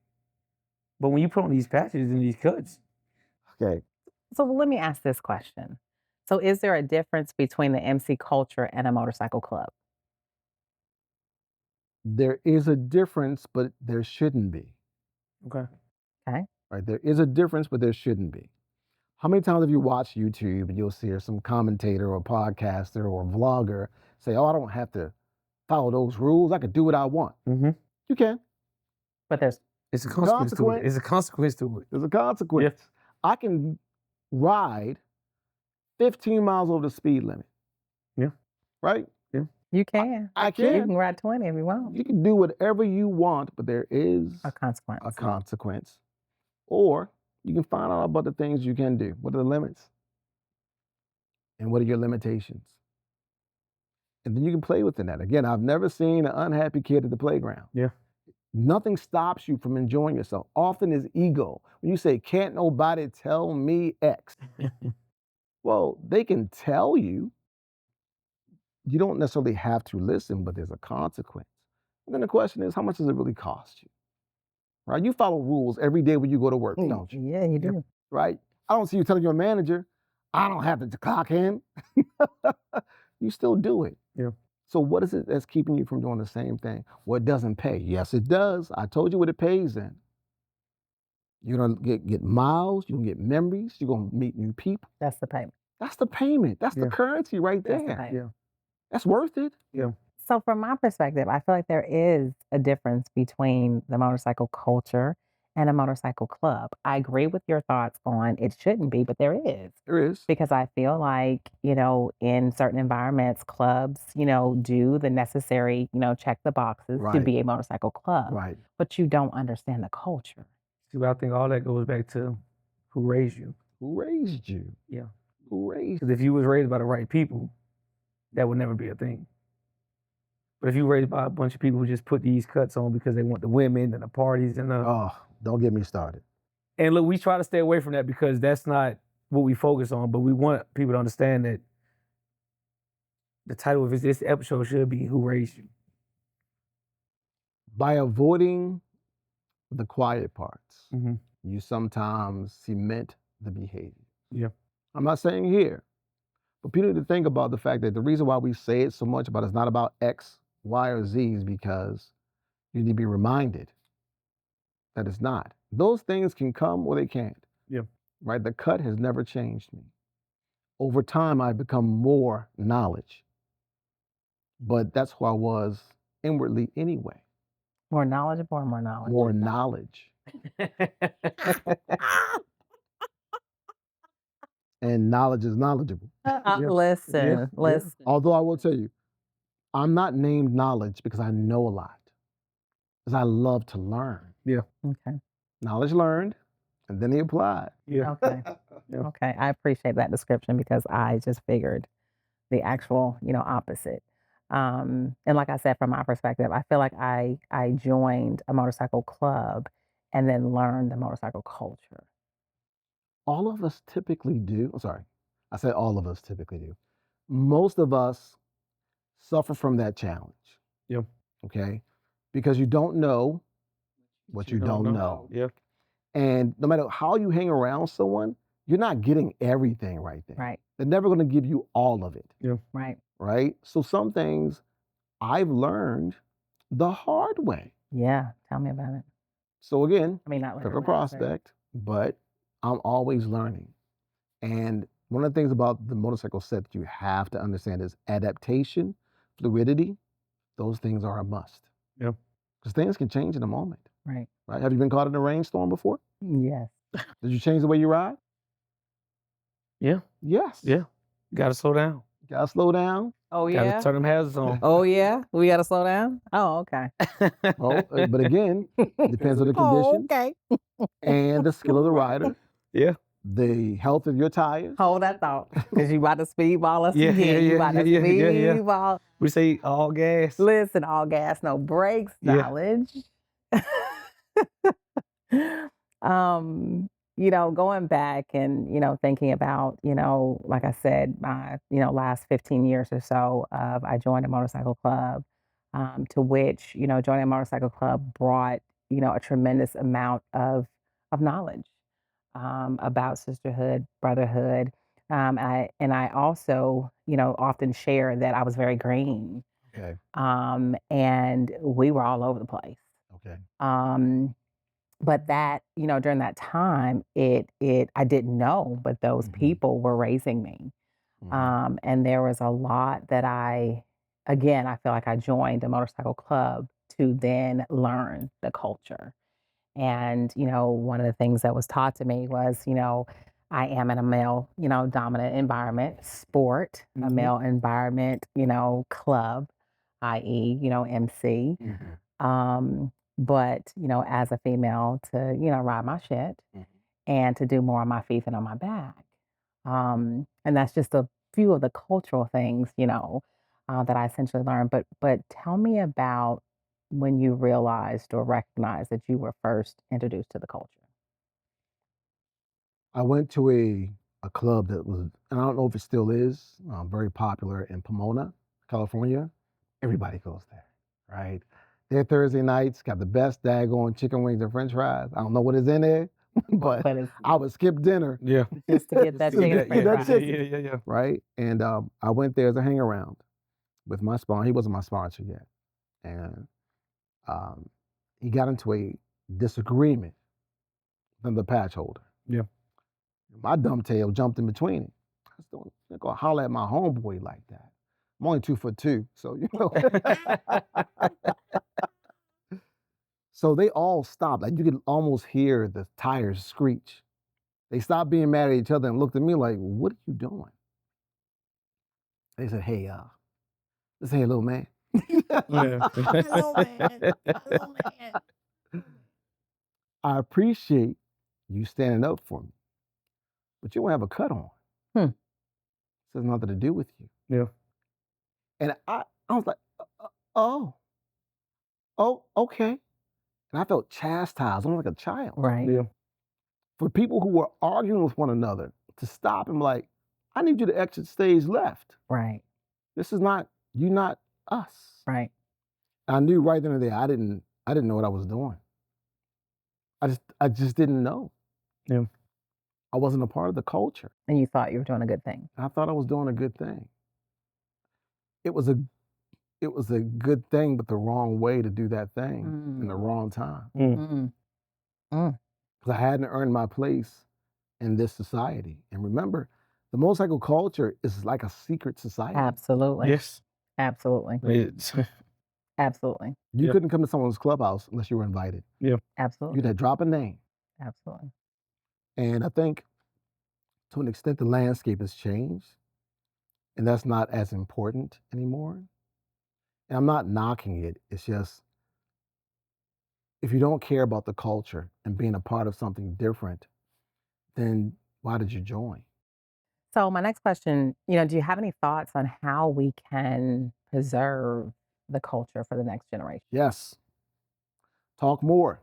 Speaker 3: but when you put on these patches and these cuts.
Speaker 1: Okay.
Speaker 2: So let me ask this question. So is there a difference between the MC culture and a motorcycle club?
Speaker 1: There is a difference, but there shouldn't be.
Speaker 3: Okay.
Speaker 2: Okay.
Speaker 1: Right? There is a difference, but there shouldn't be. How many times have you watched YouTube and you'll see some commentator or podcaster or vlogger say, oh, I don't have to follow those rules. I can do what I want.
Speaker 3: Mm-hmm.
Speaker 1: You can.
Speaker 2: But there's
Speaker 3: It's a consequence to it. It's a consequence to it.
Speaker 1: There's a consequence. Yeah. I can ride 15 miles over the speed limit.
Speaker 3: Yeah.
Speaker 1: Right?
Speaker 3: Yeah.
Speaker 2: you can.
Speaker 1: I
Speaker 2: You
Speaker 1: can.
Speaker 2: can ride 20 if you want.
Speaker 1: You can do whatever you want, but there is
Speaker 2: A consequence.
Speaker 1: a consequence. Or you can find out about the things you can do. What are the limits? And what are your limitations? And then you can play within that. Again, I've never seen an unhappy kid at the playground.
Speaker 3: Yeah.
Speaker 1: Nothing stops you from enjoying yourself. Often is ego. When you say, can't nobody tell me X. Well, they can tell you. You don't necessarily have to listen, but there's a consequence. And then the question is, how much does it really cost you? Right? You follow rules every day when you go to work, don't you?
Speaker 2: Yeah, you do.
Speaker 1: Right? I don't see you telling your manager, I don't have to clock in. You still do it.
Speaker 3: Yeah.
Speaker 1: So what is it that's keeping you from doing the same thing? Well, it doesn't pay. Yes, it does. I told you what it pays in. You're going to get miles. You're going to get memories. You're going to meet new people.
Speaker 2: That's the payment.
Speaker 1: That's the payment. That's the currency right
Speaker 2: That's the
Speaker 1: there.
Speaker 2: payment.
Speaker 3: Yeah.
Speaker 1: That's worth it.
Speaker 3: Yeah.
Speaker 2: So from my perspective, I feel like there is a difference between the motorcycle culture and a motorcycle club. I agree with your thoughts on it shouldn't be, but there is.
Speaker 1: There is.
Speaker 2: Because I feel like, in certain environments, clubs, do the necessary, check the boxes to
Speaker 1: Right.
Speaker 2: be a motorcycle club.
Speaker 1: Right.
Speaker 2: But you don't understand the culture.
Speaker 3: See, but I think all that goes back to who raised you.
Speaker 1: Who raised you?
Speaker 3: Yeah.
Speaker 1: Who raised you?
Speaker 3: Because if you was raised by the right people, that would never be a thing. But if you raised by a bunch of people who just put these cuts on because they want the women and the parties and the...
Speaker 1: Oh, don't get me started.
Speaker 3: And look, we try to stay away from that because that's not what we focus on, but we want people to understand that the title of this episode should be Who Raised You?
Speaker 1: By avoiding the quiet parts,
Speaker 3: Mhm.
Speaker 1: you sometimes cement the behavior.
Speaker 3: Yeah.
Speaker 1: I'm not saying here, but people need to think about the fact that the reason why we say it so much about it's not about X, Y, or Z is because you need to be reminded that it's not. Those things can come or they can't.
Speaker 3: Yeah.
Speaker 1: Right? The cut has never changed me. Over time, I've become more knowledge, but that's who I was inwardly anyway.
Speaker 2: More knowledgeable or more knowledge?
Speaker 1: More knowledge. And knowledge is knowledgeable.
Speaker 2: Listen.
Speaker 1: Although I will tell you, I'm not named knowledge because I know a lot, because I love to learn.
Speaker 3: Yeah.
Speaker 2: Okay.
Speaker 1: Knowledge learned, and then he applied.
Speaker 3: Yeah.
Speaker 2: Okay.
Speaker 3: Yeah.
Speaker 2: Okay. I appreciate that description because I just figured the actual, opposite. And like I said, from my perspective, I feel like I joined a motorcycle club and then learned the motorcycle culture.
Speaker 1: All of us typically do. I'm sorry, I said all of us typically do. Most of us suffer from that challenge.
Speaker 3: Yeah.
Speaker 1: Okay, because you don't know what you don't know.
Speaker 3: Yeah.
Speaker 1: And no matter how you hang around someone, you're not getting everything right there.
Speaker 2: Right.
Speaker 1: They're never going to give you all of it.
Speaker 3: Yeah.
Speaker 2: Right.
Speaker 1: Right. So some things I've learned the hard way.
Speaker 2: Yeah. Tell me about it.
Speaker 1: So again,
Speaker 2: I mean, not
Speaker 1: for a
Speaker 2: literally.
Speaker 1: prospect, but I'm always learning. And one of the things about the motorcycle set that you have to understand is adaptation, fluidity. Those things are a must.
Speaker 3: Yeah.
Speaker 1: Because things can change in a moment.
Speaker 2: Right.
Speaker 1: Right? Have you been caught in a rainstorm before?
Speaker 2: Yes.
Speaker 1: Did you change the way you ride?
Speaker 3: Yeah.
Speaker 1: Yes.
Speaker 3: Yeah. Got to slow down.
Speaker 1: Gotta slow down.
Speaker 2: Oh,
Speaker 3: Got
Speaker 2: yeah.
Speaker 3: to turn them hazards on.
Speaker 2: Oh, yeah. We got to slow down. Oh, okay.
Speaker 1: Well, but again, depends on the condition
Speaker 2: okay.
Speaker 1: and the skill of the rider,
Speaker 3: Yeah.
Speaker 1: the health of your tires.
Speaker 2: Hold that thought, because you about to speedball us
Speaker 3: Yeah,
Speaker 2: again. You about to
Speaker 3: yeah.
Speaker 2: speedball.
Speaker 3: We say all gas.
Speaker 2: Listen, all gas, no brakes,
Speaker 3: Yeah.
Speaker 2: knowledge. Going back and, thinking about, like I said, my, last 15 years or so of I joined a motorcycle club, to which, joining a motorcycle club brought, a tremendous amount of knowledge, about sisterhood, brotherhood. I also, often share that I was very green.
Speaker 1: Okay.
Speaker 2: And we were all over the place.
Speaker 1: Okay.
Speaker 2: But that, during that time, I didn't know, but those people were raising me. And there was a lot that I feel like I joined a motorcycle club to then learn the culture. And, one of the things that was taught to me was, I am in a male, dominant environment, sport, a male environment, club, i.e., MC. But, as a female to, ride my shit and to do more on my feet than on my back. And that's just a few of the cultural things, that I essentially learned. But tell me about when you realized or recognized that you were first introduced to the culture.
Speaker 1: I went to a club that was, and I don't know if it still is, very popular in Pomona, California. Everybody goes there, right? Their Thursday nights got the best daggone chicken wings and French fries. I don't know what is in there, but I would skip dinner.
Speaker 3: Yeah.
Speaker 2: Just to get that chicken and french
Speaker 1: that's
Speaker 2: fries.
Speaker 1: it.
Speaker 3: Yeah.
Speaker 1: Right? And I went there as a hang around with my sponsor. He wasn't my sponsor yet. And he got into a disagreement with the patch holder.
Speaker 3: Yeah.
Speaker 1: My dumb tail jumped in between it. I was not gonna holler at my homeboy like that. I'm only 2'2", so So they all stopped. Like you could almost hear the tires screech. They stopped being mad at each other and looked at me like, "What are you doing?" They said, "Hey, listen here, little man."
Speaker 2: Hello, man. Hello, man.
Speaker 1: I appreciate you standing up for me, but you don't have a cut on. This has nothing to do with you.
Speaker 3: Yeah.
Speaker 1: And I was like, oh, okay. And I felt chastised, almost like a child.
Speaker 2: Right.
Speaker 3: Yeah.
Speaker 1: For people who were arguing with one another to stop and like, I need you to exit stage left.
Speaker 2: Right.
Speaker 1: This is not, you not us.
Speaker 2: Right.
Speaker 1: I knew right then and there, I didn't I didn't know what I was doing. I just didn't know.
Speaker 3: Yeah.
Speaker 1: I wasn't a part of the culture.
Speaker 2: And you thought you were doing a good thing.
Speaker 1: I thought I was doing a good thing. It was a good thing, but the wrong way to do that thing in the wrong time. Because I hadn't earned my place in this society. And remember, the motorcycle culture is like a secret society.
Speaker 2: Absolutely.
Speaker 3: Yes.
Speaker 2: Absolutely.
Speaker 3: It's
Speaker 2: Absolutely.
Speaker 1: You
Speaker 3: Yeah.
Speaker 1: couldn't come to someone's clubhouse unless you were invited.
Speaker 2: Absolutely.
Speaker 1: You'd have drop a name.
Speaker 2: Absolutely.
Speaker 1: And I think to an extent the landscape has changed. And that's not as important anymore. And I'm not knocking it. It's just if you don't care about the culture and being a part of something different, then why did you join?
Speaker 2: So my next question, do you have any thoughts on how we can preserve the culture for the next generation?
Speaker 1: Yes. Talk more,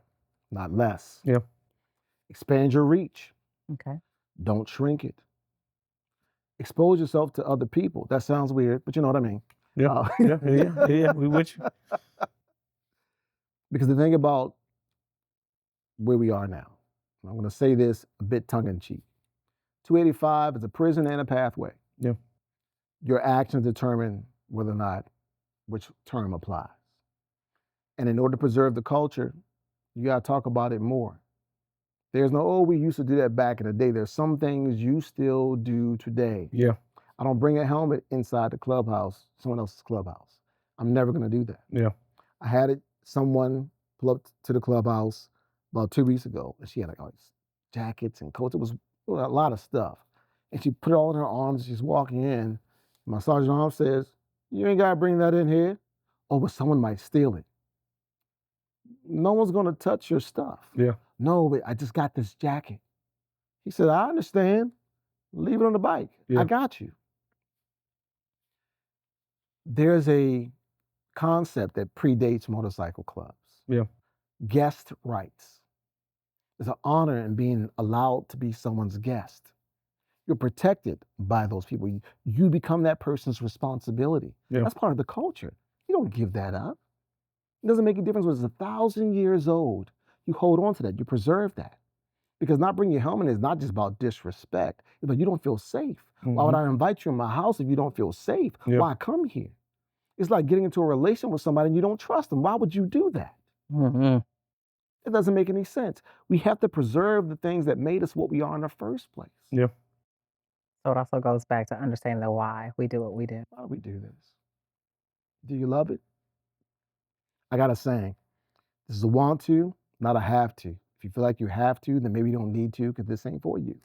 Speaker 1: not less.
Speaker 3: Yeah.
Speaker 1: Expand your reach.
Speaker 2: Okay.
Speaker 1: Don't shrink it. Expose yourself to other people. That sounds weird, but you know what I mean.
Speaker 3: Yeah. Yeah. We with you.
Speaker 1: Because the thing about where we are now, I'm going to say this a bit tongue-in-cheek. 285 is a prison and a pathway.
Speaker 3: Yeah.
Speaker 1: Your actions determine whether or not which term applies. And in order to preserve the culture, you got to talk about it more. There's no, oh, we used to do that back in the day. There's some things you still do today.
Speaker 3: Yeah.
Speaker 1: I don't bring a helmet inside the clubhouse, someone else's clubhouse. I'm never going to do that.
Speaker 3: Yeah.
Speaker 1: I had someone pull up to the clubhouse about 2 weeks ago, and she had like all these jackets and coats. It was a lot of stuff. And she put it all in her arms. She's walking in. My sergeant arm says, "You ain't got to bring that in here. Oh, but someone might steal it." No one's going to touch your stuff.
Speaker 3: Yeah.
Speaker 1: No, but I just got this jacket. He said, "I understand. Leave it on the bike.
Speaker 3: Yeah.
Speaker 1: I got you." There's a concept that predates motorcycle clubs.
Speaker 3: Yeah.
Speaker 1: Guest rights. There's an honor in being allowed to be someone's guest. You're protected by those people. You become that person's responsibility.
Speaker 3: Yeah.
Speaker 1: That's part of the culture. You don't give that up. It doesn't make a difference whether it's 1,000 years old. You hold on to that. You preserve that. Because not bringing your helmet is not just about disrespect. It's about you don't feel safe. Why would I invite you in my house if you don't feel safe?
Speaker 3: Yeah.
Speaker 1: Why come here? It's like getting into a relation with somebody and you don't trust them. Why would you do that? It doesn't make any sense. We have to preserve the things that made us what we are in the first place.
Speaker 3: Yeah.
Speaker 2: So it also goes back to understanding the why we do what we do.
Speaker 1: Why do we do this? Do you love it? I got a saying. This is a want to, not a have to. If you feel like you have to, then maybe you don't need to because this ain't for you.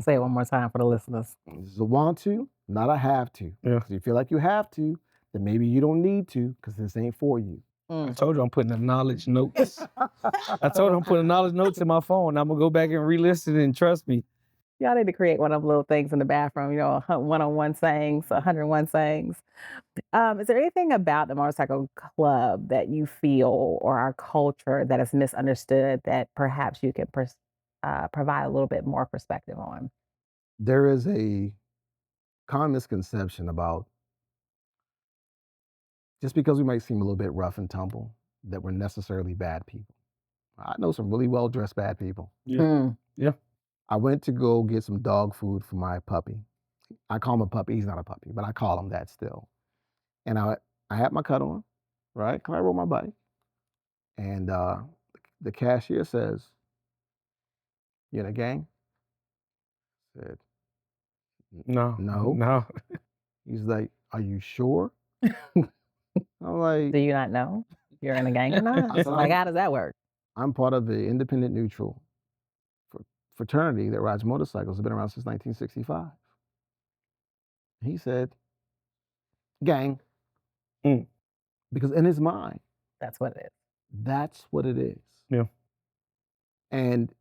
Speaker 2: Say it one more time for the listeners.
Speaker 1: This is a want to, not a have to.
Speaker 3: Yeah.
Speaker 1: If you feel like you have to, then maybe you don't need to because this ain't for you.
Speaker 3: I told you I'm putting the knowledge notes. I told you I'm putting knowledge notes in my phone. I'm gonna go back and re-listen and trust me.
Speaker 2: Y'all need to create one of those little things in the bathroom, 101 sayings, 101 sayings. Is there anything about the motorcycle club that you feel or our culture that is misunderstood that perhaps you could provide a little bit more perspective on?
Speaker 1: There is a common misconception about just because we might seem a little bit rough and tumble, that we're necessarily bad people. I know some really well-dressed bad people.
Speaker 3: Yeah. Yeah.
Speaker 1: I went to go get some dog food for my puppy. I call him a puppy. He's not a puppy, but I call him that still. And I had my cut on, right? I rode my bike. And the cashier says, "You in a gang?" I said, No. He's like, "Are you sure?" I'm like,
Speaker 2: Do you not know you're in a gang or not?
Speaker 1: I said,
Speaker 2: Like, how does that work?
Speaker 1: I'm part of the independent neutral fraternity that rides motorcycles. It's been around since 1965. He said, "Gang." Because in his mind,
Speaker 2: That's what it is.
Speaker 1: that's what it is.
Speaker 3: Yeah.
Speaker 1: And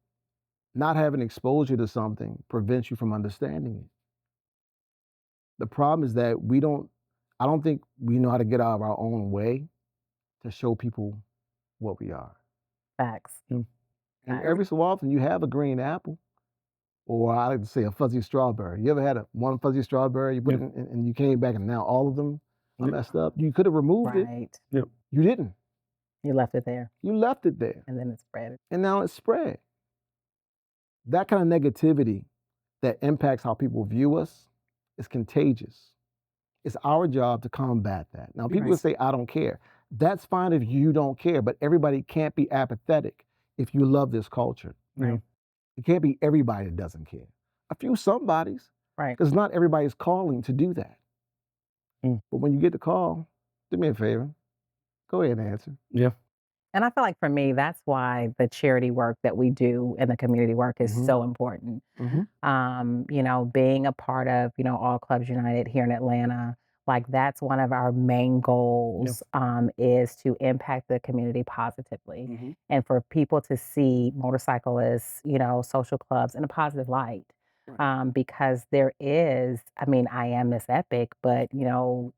Speaker 1: not having exposure to something prevents you from understanding it. The problem is that I don't think we know how to get out of our own way to show people what we are.
Speaker 2: Facts.
Speaker 1: And
Speaker 2: Facts.
Speaker 1: every so often you have a green apple, or I like to say a fuzzy strawberry. You ever had one fuzzy strawberry, you put it in, and you came back and now all of them are messed up? You could have removed it.
Speaker 2: Right.
Speaker 3: Yep.
Speaker 1: You didn't.
Speaker 2: You left it there,
Speaker 1: You left it there,
Speaker 2: and then it spread.
Speaker 1: and now it's spread. That kind of negativity that impacts how people view us is contagious. It's our job to combat that. Now, people will say, I don't care. That's fine if you don't care, but everybody can't be apathetic if you love this culture.
Speaker 2: Right.
Speaker 1: It can't be everybody that doesn't care. A few somebodies,
Speaker 2: Right.
Speaker 1: because not everybody's calling to do that. But when you get the call, do me a favor, go ahead and answer.
Speaker 3: Yeah.
Speaker 2: And I feel like for me, that's why the charity work that we do and the community work is so important. You know, being a part of, you know, All Clubs United here in Atlanta, like that's one of our main goals, is to impact the community positively and for people to see motorcyclists, you know, social clubs in a positive light. Because there is, I mean, I am Miss Epic, but you know,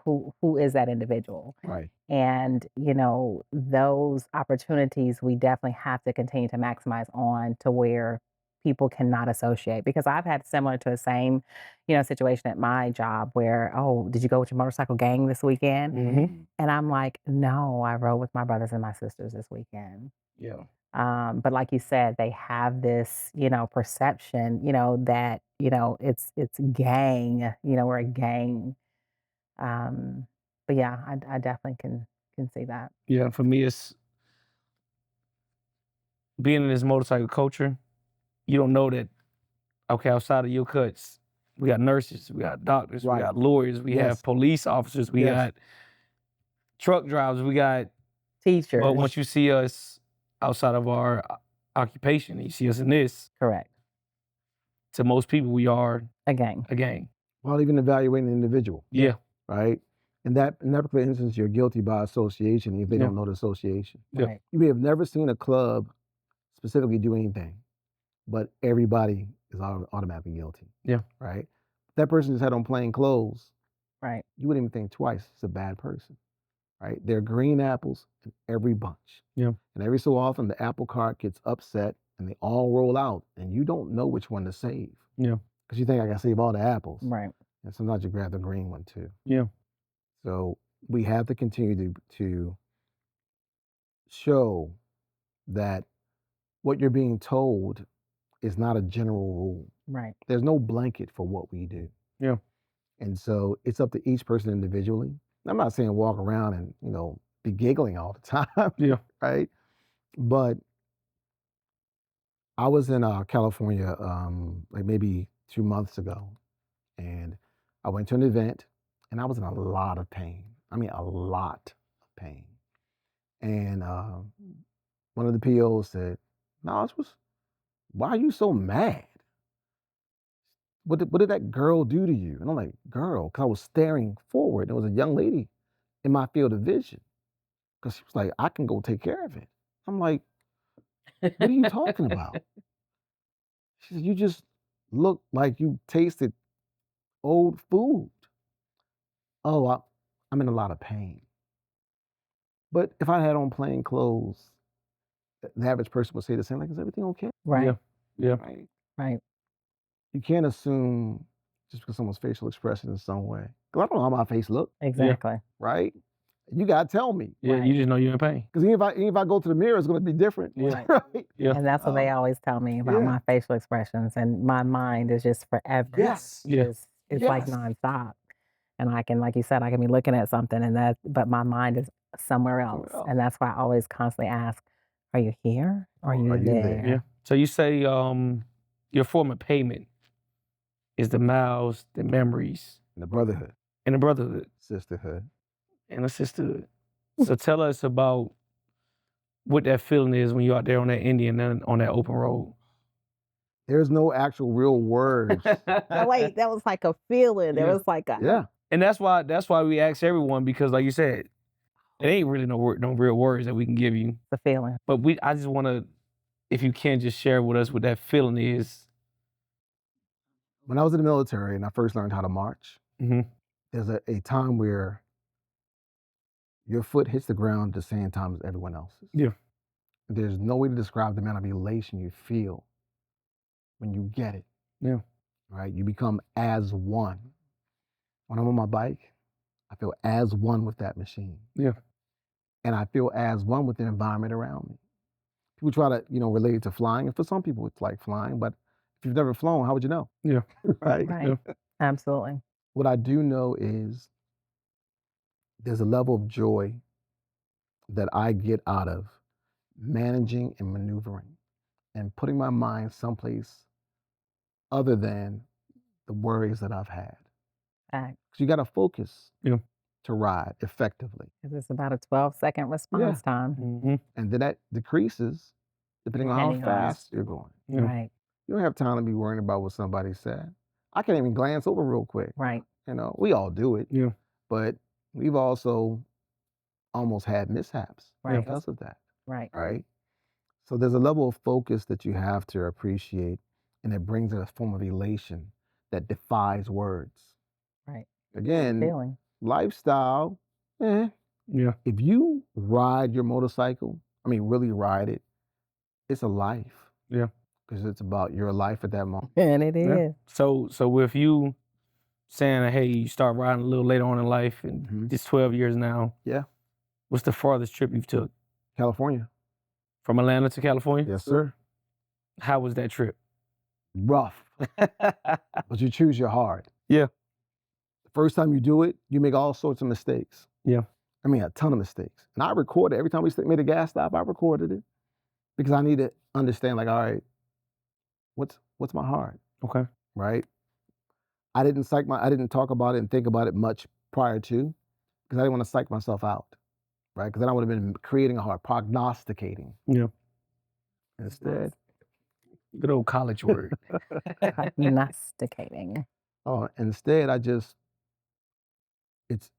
Speaker 2: who is that individual?
Speaker 1: Right.
Speaker 2: And, you know, those opportunities we definitely have to continue to maximize on to where people cannot associate. Because I've had similar to the same, you know, situation at my job where, oh, did you go with your motorcycle gang this weekend? And I'm like, no, I rode with my brothers and my sisters this weekend.
Speaker 3: Yeah.
Speaker 2: But like you said, they have this, you know, perception, you know, that, you know, it's gang, you know, we're a gang. But yeah, I definitely can see that.
Speaker 3: Yeah. For me, it's being in this motorcycle culture. You don't know that, okay, outside of your cuts, we got nurses, we got doctors, we got lawyers, we have police officers, we got truck drivers, we got
Speaker 2: Teachers.
Speaker 3: But once you see us outside of our occupation, you see us in this,
Speaker 2: Correct.
Speaker 3: to most people, we are
Speaker 2: A gang.
Speaker 3: a gang.
Speaker 1: While even evaluating the individual.
Speaker 3: Yeah.
Speaker 1: Right? In that particular instance, you're guilty by association if they don't know the association.
Speaker 3: Yeah.
Speaker 2: Right.
Speaker 1: You may have never seen a club specifically do anything, but everybody is automatically guilty.
Speaker 3: Yeah.
Speaker 1: Right? That person just had on plain clothes.
Speaker 2: Right.
Speaker 1: You wouldn't even think twice. It's a bad person. Right? There are green apples in every bunch.
Speaker 3: Yeah.
Speaker 1: And every so often, the apple cart gets upset and they all roll out, and you don't know which one to save.
Speaker 3: Yeah.
Speaker 1: Because you think I got to save all the apples.
Speaker 2: Right.
Speaker 1: And sometimes you grab the green one too.
Speaker 3: Yeah.
Speaker 1: So we have to continue to show that what you're being told is not a general rule.
Speaker 2: Right.
Speaker 1: There's no blanket for what we do.
Speaker 3: Yeah.
Speaker 1: And so it's up to each person individually. I'm not saying walk around and, you know, be giggling all the time.
Speaker 3: Yeah.
Speaker 1: Right? But I was in California like maybe 2 months ago, and I went to an event, and I was in a lot of pain. I mean, a lot of pain. And one of the POs said, "No, why are you so mad? What did that girl do to you?" And I'm like, "Girl," because I was staring forward. There was a young lady in my field of vision, because she was like, "I can go take care of it." I'm like, "What are you talking about?" She said, "You just look like you tasted old food." Oh, I'm in a lot of pain. But if I had on plain clothes, the average person would say the same, like, "Is everything okay?"
Speaker 2: Right.
Speaker 3: Yeah. Yeah.
Speaker 1: Right?
Speaker 2: Right.
Speaker 1: You can't assume just because someone's facial expression in some way. Because I don't know how my face looks,
Speaker 2: Exactly.
Speaker 1: right? You gotta tell me.
Speaker 3: Yeah.
Speaker 2: Right.
Speaker 3: You just know you're in pain.
Speaker 1: Because even if I go to the mirror, it's gonna be different.
Speaker 3: Yeah.
Speaker 1: Right?
Speaker 3: Yeah.
Speaker 2: And that's what they always tell me about
Speaker 1: yeah.
Speaker 2: my facial expressions. And my mind is just forever.
Speaker 1: Yes.
Speaker 3: Yeah.
Speaker 2: It's like
Speaker 1: Yes.
Speaker 2: nonstop. And I can, like you said, I can be looking at something but my mind is somewhere else.
Speaker 1: else.
Speaker 2: And that's why I always constantly ask, are you here? Or are you there?
Speaker 3: Yeah. So you say your form of payment is the miles, the memories,
Speaker 1: And the brotherhood,
Speaker 3: and the brotherhood,
Speaker 1: sisterhood.
Speaker 3: and the sisterhood. So tell us about what that feeling is when you're out there on that Indian and on that open road.
Speaker 1: There's no actual real words.
Speaker 2: Oh, wait, that was like a feeling. There
Speaker 3: Yeah.
Speaker 2: was like a
Speaker 1: Yeah.
Speaker 3: And that's why we ask everyone, because like you said, it ain't really no real words that we can give you.
Speaker 2: the feeling.
Speaker 3: But I just want to, if you can, just share with us what that feeling is.
Speaker 1: When I was in the military and I first learned how to march,
Speaker 3: Mhm.
Speaker 1: there's a time where your foot hits the ground the same time as everyone else's.
Speaker 3: Yeah.
Speaker 1: There's no way to describe the amount of elation you feel when you get it.
Speaker 3: Yeah.
Speaker 1: Right? You become as one. When I'm on my bike, I feel as one with that machine.
Speaker 3: Yeah.
Speaker 1: and I feel as one with the environment around me. People try to, relate it to flying, and for some people it's like flying, but if you've never flown, how would you know?
Speaker 3: Yeah.
Speaker 1: Right?
Speaker 2: Right. Absolutely.
Speaker 1: What I do know is there's a level of joy that I get out of managing and maneuvering and putting my mind someplace other than the worries that I've had.
Speaker 2: Because
Speaker 1: Because you got to focus
Speaker 3: Yeah.
Speaker 1: to ride effectively.
Speaker 2: it's about a 12-second response time.
Speaker 3: Mm-hmm.
Speaker 1: And then that decreases depending on how
Speaker 2: Depending on-
Speaker 1: fast you're going.
Speaker 3: Yeah.
Speaker 2: Right.
Speaker 1: You don't have time to be worrying about what somebody said. I can't even glance over real quick.
Speaker 2: Right.
Speaker 1: We all do it,
Speaker 3: Yeah.
Speaker 1: but we've also almost had mishaps
Speaker 2: Right.
Speaker 1: because of that,
Speaker 2: Right.
Speaker 1: right? So there's a level of focus that you have to appreciate, and it brings a form of elation that defies words.
Speaker 2: Right.
Speaker 1: Again,
Speaker 2: Feeling.
Speaker 1: lifestyle,
Speaker 3: Yeah.
Speaker 1: if you ride your motorcycle, really ride it, it's a life.
Speaker 3: Yeah.
Speaker 1: Because it's about your life at that moment.
Speaker 2: And it is.
Speaker 3: Yeah. So with you saying, hey, you start riding a little later on in life, and
Speaker 1: Mhm.
Speaker 3: it's 12 years now.
Speaker 1: Yeah.
Speaker 3: What's the farthest trip you've took
Speaker 1: California.
Speaker 3: from Atlanta to California?
Speaker 1: Yes, sir.
Speaker 3: How was that trip?
Speaker 1: Rough, but you choose your hard.
Speaker 3: Yeah.
Speaker 1: The first time you do it, you make all sorts of mistakes.
Speaker 3: Yeah.
Speaker 1: A ton of mistakes. And I recorded every time we made a gas stop, I recorded it because I need to understand, like, all right, what's my hard,
Speaker 3: Okay.
Speaker 1: right? I didn't talk about it and think about it much prior to because I didn't want to psych myself out, right? Because then I would have been creating a hard, prognosticating.
Speaker 3: Yeah.
Speaker 1: Instead,
Speaker 3: Good old college word.
Speaker 2: Prognosticating.
Speaker 1: instead it's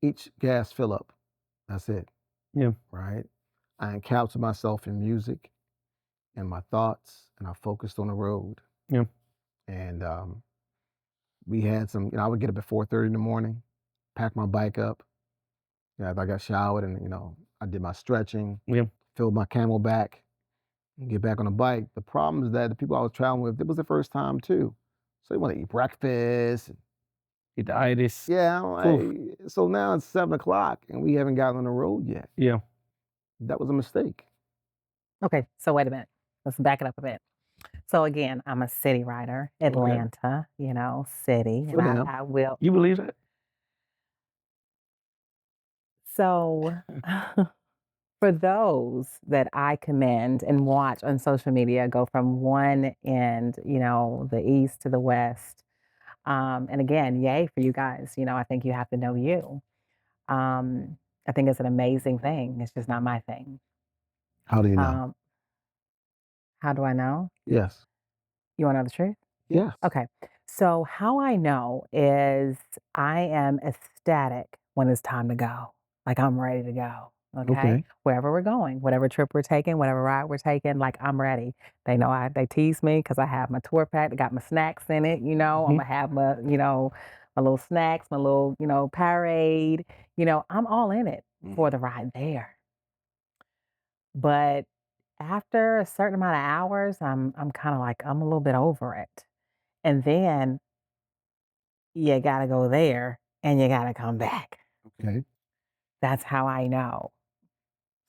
Speaker 1: each gas fill up. That's it.
Speaker 3: Yeah.
Speaker 1: Right? I encapsulate myself in music and my thoughts, and I focused on the road.
Speaker 3: Yeah.
Speaker 1: And we had some, I would get up at 4:30 in the morning, pack my bike up. I got showered and, I did my stretching,
Speaker 3: Yeah.
Speaker 1: filled my Camelback, and get back on the bike. The problem is that the people I was traveling with, it was the first time too. So they want to eat breakfast.
Speaker 3: Get the itis.
Speaker 1: Yeah,
Speaker 3: Oof.
Speaker 1: so now it's 7:00 and we haven't gotten on the road yet.
Speaker 3: Yeah.
Speaker 1: That was a mistake.
Speaker 2: Okay, so wait a minute. Let's back it up a bit. So again, I'm a city rider, Atlanta, city.
Speaker 1: For
Speaker 2: And
Speaker 1: them.
Speaker 2: I will.
Speaker 3: You believe that?
Speaker 2: So for those that I commend and watch on social media go from one end, the east to the west. And again, yay for you guys. I think you have to know you. I think it's an amazing thing. It's just not my thing.
Speaker 1: How do you know?
Speaker 2: How do I know?
Speaker 1: Yes.
Speaker 2: You want to know the truth?
Speaker 1: Yes.
Speaker 2: Okay. So how I know is I am ecstatic when it's time to go. Like I'm ready to go. Okay. Wherever we're going, whatever trip we're taking, whatever ride we're taking, like I'm ready. They know they tease me because I have my tour pack. I got my snacks in it. I'm gonna have my, my little snacks, my little, parade. I'm all in it for the ride there. But after a certain amount of hours, I'm kind of like I'm a little bit over it. And then you gotta go there and you gotta come back.
Speaker 1: Okay.
Speaker 2: That's how I know.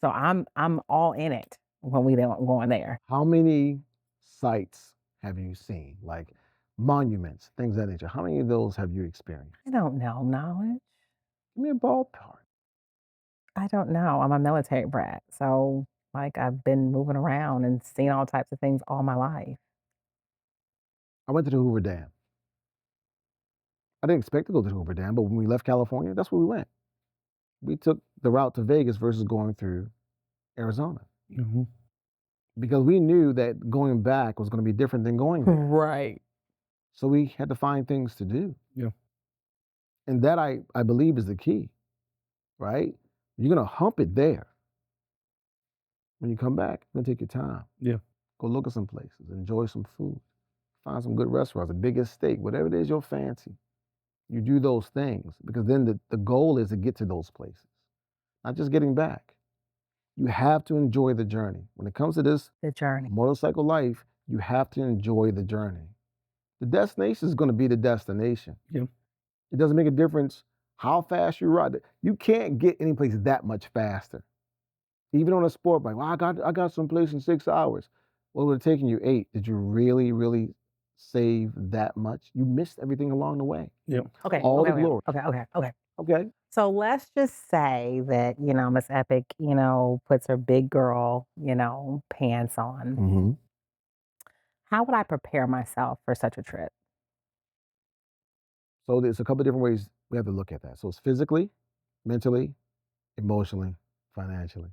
Speaker 2: So I'm all in it when we going there.
Speaker 1: How many sites have you seen? Like monuments, things of that nature. How many of those have you experienced?
Speaker 2: I don't know knowledge.
Speaker 1: Give me a ballpark.
Speaker 2: I don't know. I'm a military brat. So like I've been moving around and seen all types of things all my life.
Speaker 1: I went to the Hoover Dam. I didn't expect to go to the Hoover Dam, but when we left California, that's where we went. We took the route to Vegas versus going through Arizona
Speaker 3: Mm-hmm.
Speaker 1: because we knew that going back was going to be different than going there.
Speaker 2: Right.
Speaker 1: So we had to find things to do.
Speaker 3: Yeah.
Speaker 1: And that I believe is the key, right? You're going to hump it there. When you come back, you're going to take your time.
Speaker 3: Yeah.
Speaker 1: Go look at some places, enjoy some food, find some good restaurants, the biggest steak, whatever it is your fancy. You do those things because then the goal is to get to those places, not just getting back. You have to enjoy the journey. When it comes to this
Speaker 2: The journey.
Speaker 1: motorcycle life, you have to enjoy the journey. The destination is going to be the destination.
Speaker 3: Yeah.
Speaker 1: It doesn't make a difference how fast you ride. You can't get any place that much faster Even on a sport bike, well, I got someplace in 6 hours. What would have taken you 8? Did you really, really save that much? You missed everything along the way.
Speaker 2: Okay.
Speaker 1: All
Speaker 2: Okay.
Speaker 1: the glory.
Speaker 2: Okay.
Speaker 1: Okay.
Speaker 2: So let's just say that, Miss Epic, puts her big girl, pants on.
Speaker 1: Mm-hmm.
Speaker 2: How would I prepare myself for such a trip?
Speaker 1: So there's a couple of different ways we have to look at that. So it's physically, mentally, emotionally, financially.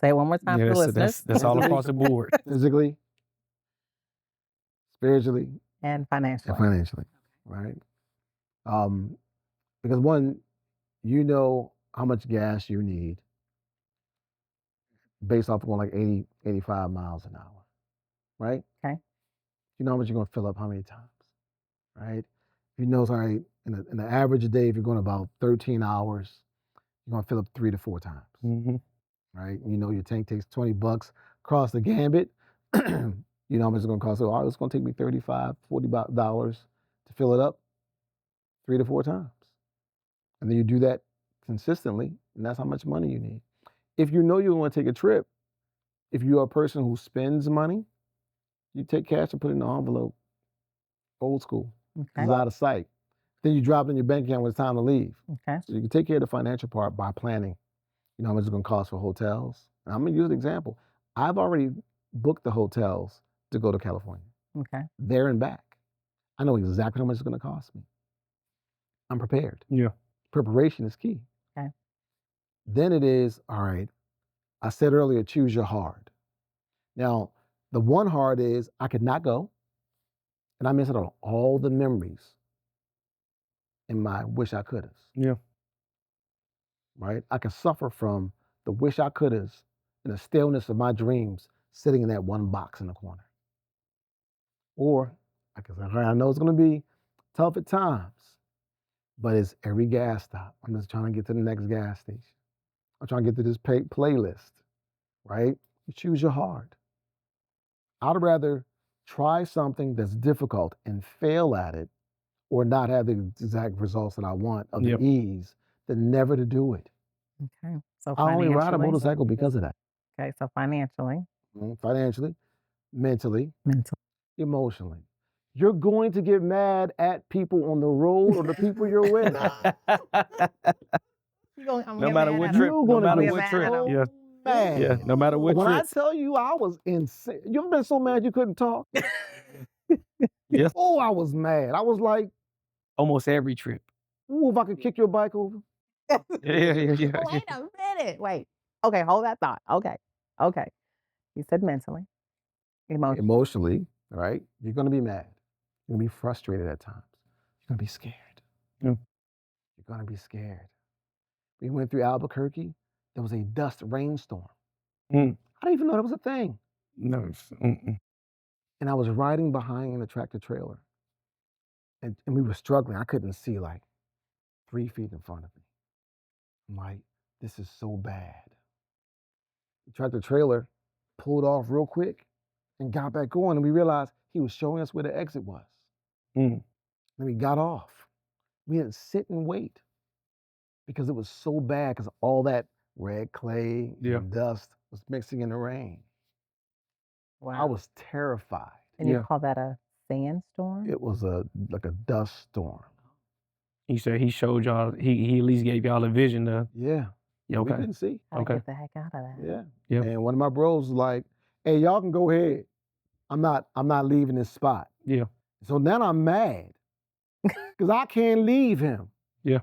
Speaker 2: Say it one more time
Speaker 3: Yeah,
Speaker 2: for the
Speaker 3: that's
Speaker 2: listeners.
Speaker 3: that's all across the board.
Speaker 1: Physically, spiritually,
Speaker 2: And
Speaker 1: and
Speaker 2: financially.
Speaker 1: financially, right? Because one, you know how much gas you need based off of going like 80, 85 miles an hour, right?
Speaker 2: Okay.
Speaker 1: You know how much you're going to fill up how many times, right? You know, sorry, in an average day, if you're going about 13 hours, you're going to fill up 3 to 4 times,
Speaker 3: Mm-hmm.
Speaker 1: right? You know, your tank takes $20 across the gambit. You know how much it's going to cost. So, it's going to take me $35, $40 to fill it up 3 to 4 times. And then you do that consistently, and that's how much money you need. If you know you want to take a trip, if you're a person who spends money, you take cash and put it in the envelope, old school.
Speaker 2: Okay.
Speaker 1: It's out of sight. Then you drop it in your bank account when it's time to leave.
Speaker 2: Okay.
Speaker 1: So you can take care of the financial part by planning. You know how much it's going to cost for hotels. And I'm going to use an example. I've already booked the hotels to go to California,
Speaker 2: Okay.
Speaker 1: there and back. I know exactly how much it's going to cost me. I'm prepared.
Speaker 3: Yeah.
Speaker 1: Preparation is key.
Speaker 2: Okay.
Speaker 1: Then it is, all right, I said earlier, choose your hard. Now, the one hard is I could not go, and I miss out on all the memories in my wish I could have.
Speaker 3: Yeah.
Speaker 1: Right? I can suffer from the wish I could have and the stillness of my dreams sitting in that one box in the corner. Or I can say, all right, I know it's going to be tough at times, but it's every gas stop. I'm just trying to get to the next gas station. I'm trying to get to this playlist, right? You choose your hard. I'd rather try something that's difficult and fail at it or not have the exact results that I want of the
Speaker 3: Yep.
Speaker 1: ease than never to do it.
Speaker 2: Okay. So
Speaker 1: I only ride a
Speaker 2: financially.
Speaker 1: motorcycle because of that.
Speaker 2: Okay. So financially.
Speaker 1: Financially, mentally,
Speaker 2: Mental.
Speaker 1: emotionally. You're going to get mad at people on the road or the people you're with.
Speaker 3: No matter what trip.
Speaker 1: You're
Speaker 3: No
Speaker 1: gonna
Speaker 3: matter
Speaker 1: get
Speaker 3: what
Speaker 2: mad
Speaker 3: trip.
Speaker 2: at 'em.
Speaker 3: Yeah.
Speaker 1: mad.
Speaker 3: Yeah. No matter what
Speaker 1: When I
Speaker 3: trip.
Speaker 1: tell you I was insane, you ever been so mad you couldn't talk?
Speaker 3: Yes.
Speaker 1: Oh, I was mad. I was like,
Speaker 3: Almost every trip.
Speaker 1: ooh, if I could kick your bike over.
Speaker 3: Yeah.
Speaker 2: Wait a minute. Wait. Okay, hold that thought. Okay. You said mentally.
Speaker 1: Emotionally, right? You're gonna be mad. You're gonna be frustrated at times. You're gonna be scared.
Speaker 3: Yeah.
Speaker 1: You're gonna be scared. We went through Albuquerque. There was a dust rainstorm.
Speaker 3: Mm.
Speaker 1: I didn't even know that was a thing.
Speaker 3: No.
Speaker 1: And I was riding behind the tractor trailer. And we were struggling. I couldn't see like 3 feet in front of me. I'm like, this is so bad. The tractor trailer pulled off real quick and got back going. And we realized he was showing us where the exit was.
Speaker 3: Mm.
Speaker 1: And we got off. We had to sit and wait because it was so bad because all that red clay and dust was mixing in the rain.
Speaker 2: Wow.
Speaker 1: I was terrified.
Speaker 2: And you call that a sandstorm?
Speaker 1: It was like a dust storm.
Speaker 3: He said he showed y'all, he at least gave y'all a vision to.
Speaker 1: Yeah.
Speaker 3: Yeah,
Speaker 1: We
Speaker 3: okay.
Speaker 1: couldn't see.
Speaker 2: How to
Speaker 3: Okay.
Speaker 2: get the heck out of that.
Speaker 1: Yeah.
Speaker 3: Yep.
Speaker 1: And one of my bros was like, hey, y'all can go ahead. I'm not leaving this spot.
Speaker 3: Yeah.
Speaker 1: So now I'm mad because I can't leave him.
Speaker 3: Yeah.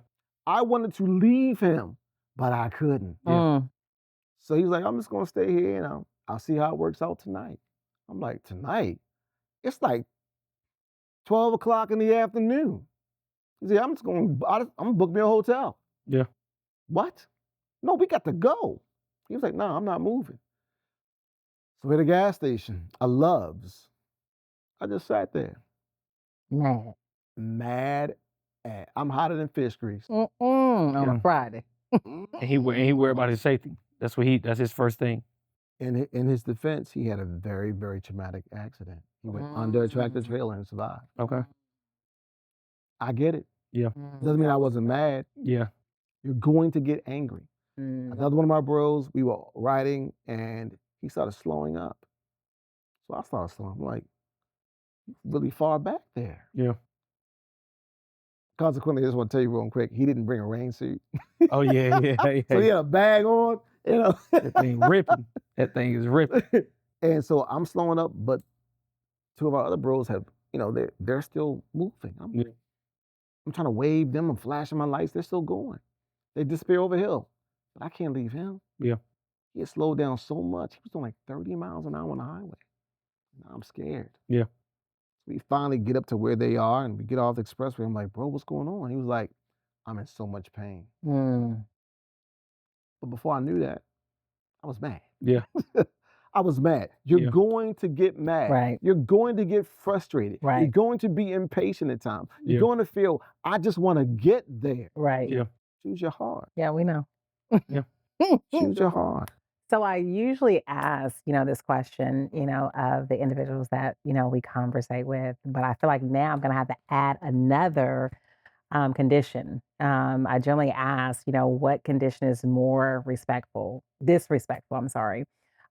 Speaker 1: I wanted to leave him, but I couldn't.
Speaker 3: Yeah.
Speaker 1: So he's like, I'm just gonna stay here and I'll see how it works out tonight. I'm like, tonight? It's like 12 o'clock in the afternoon. He said, I'm gonna book me a hotel.
Speaker 3: Yeah.
Speaker 1: What? No, we got to go. He was like, no, I'm not moving. So we're at a gas station, a Love's. I just sat there. Mad at. I'm hotter than fish grease.
Speaker 2: On a Friday.
Speaker 3: And he worried about his safety. That's his first thing.
Speaker 1: In his defense, he had a very, very traumatic accident. He went under a tractor trailer and survived.
Speaker 3: Okay.
Speaker 1: I get it.
Speaker 3: Yeah.
Speaker 1: Doesn't mean I wasn't mad.
Speaker 3: Yeah.
Speaker 1: You're going to get angry. Another one of my bros, we were riding and he started slowing up. So I started slowing. I'm like, really far back there.
Speaker 3: Yeah.
Speaker 1: Consequently, I just want to tell you real quick, he didn't bring a rain suit.
Speaker 3: Oh yeah, yeah.
Speaker 1: So he had a bag on, you know.
Speaker 3: That thing ripping. That thing is ripping.
Speaker 1: And so I'm slowing up, but two of our other bros have, you know, they're still moving. I'm trying to wave them, I'm flashing my lights, they're still going. They disappear over hill. But I can't leave him.
Speaker 3: Yeah.
Speaker 1: He had slowed down so much. He was doing like 30 miles an hour on the highway. Now I'm scared.
Speaker 3: Yeah.
Speaker 1: We finally get up to where they are and we get off the expressway. I'm like, bro, what's going on? He was like, I'm in so much pain. But before I knew that, I was mad.
Speaker 3: Yeah.
Speaker 1: I was mad. You're
Speaker 3: Yeah.
Speaker 1: going to get mad.
Speaker 2: Right.
Speaker 1: You're going to get frustrated. You're
Speaker 2: Right.
Speaker 1: going to be impatient at times. You're
Speaker 3: Yeah.
Speaker 1: going to feel, I just want to get there.
Speaker 2: Right.
Speaker 3: Yeah.
Speaker 1: Choose your heart.
Speaker 2: Yeah, we know.
Speaker 3: Yeah.
Speaker 1: Choose your heart.
Speaker 2: So I usually ask, this question, of the individuals that, we conversate with, but I feel like now I'm going to have to add another condition. I generally ask, what condition is more disrespectful, I'm sorry.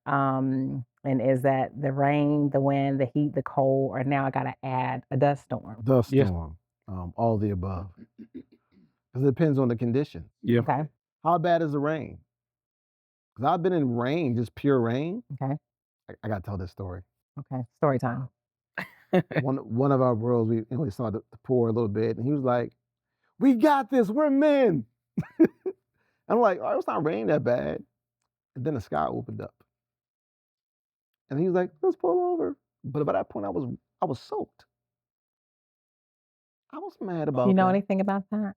Speaker 2: And is that the rain, the wind, the heat, the cold, or now I got to add a dust storm?
Speaker 1: Dust
Speaker 3: Yeah.
Speaker 1: storm. All the above. Because it depends on the condition.
Speaker 3: Yeah.
Speaker 2: Okay.
Speaker 1: How bad is the rain? Because I've been in rain, just pure rain.
Speaker 2: Okay.
Speaker 1: I got to tell this story.
Speaker 2: Okay. Story time.
Speaker 1: One of our bros, we started to pour a little bit, and he was like, "We got this. We're men." I'm like, "Oh, it's not raining that bad." And then the sky opened up, and he was like, "Let's pull over." But by that point, I was soaked. I was mad about
Speaker 2: Do you know
Speaker 1: that.
Speaker 2: anything about that?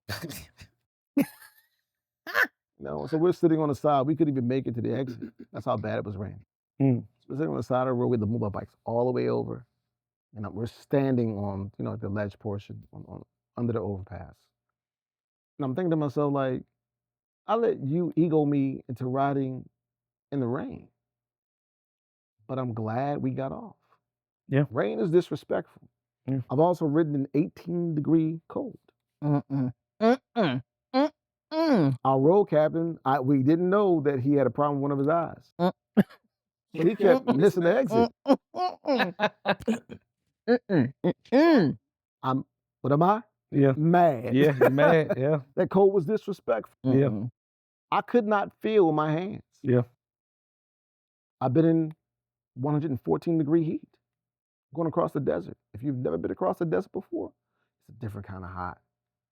Speaker 1: No, so we're sitting on the side. We couldn't even make it to the exit. That's how bad it was raining.
Speaker 3: Mm.
Speaker 1: So we're sitting on the side of the road. We had to move our bikes all the way over, and we're standing on, the ledge portion on under the overpass. And I'm thinking to myself, like, I let you ego me into riding in the rain, but I'm glad we got off.
Speaker 3: Yeah.
Speaker 1: Rain is disrespectful.
Speaker 3: Yeah.
Speaker 1: I've also ridden in 18-degree cold.
Speaker 2: Mm-mm. Mm-mm. Mm-mm.
Speaker 1: Our road captain, we didn't know that he had a problem with one of his eyes.
Speaker 2: Mm.
Speaker 1: So he kept missing the exit.
Speaker 2: Mm-mm. Mm-mm.
Speaker 1: What am I?
Speaker 3: Yeah.
Speaker 1: Mad.
Speaker 3: Yeah. You're mad. Yeah.
Speaker 1: That cold was disrespectful.
Speaker 3: Yeah.
Speaker 2: Mm-mm.
Speaker 1: I could not feel with my hands.
Speaker 3: Yeah.
Speaker 1: I've been in 114-degree heat going across the desert. If you've never been across the desert before, it's a different kind of hot.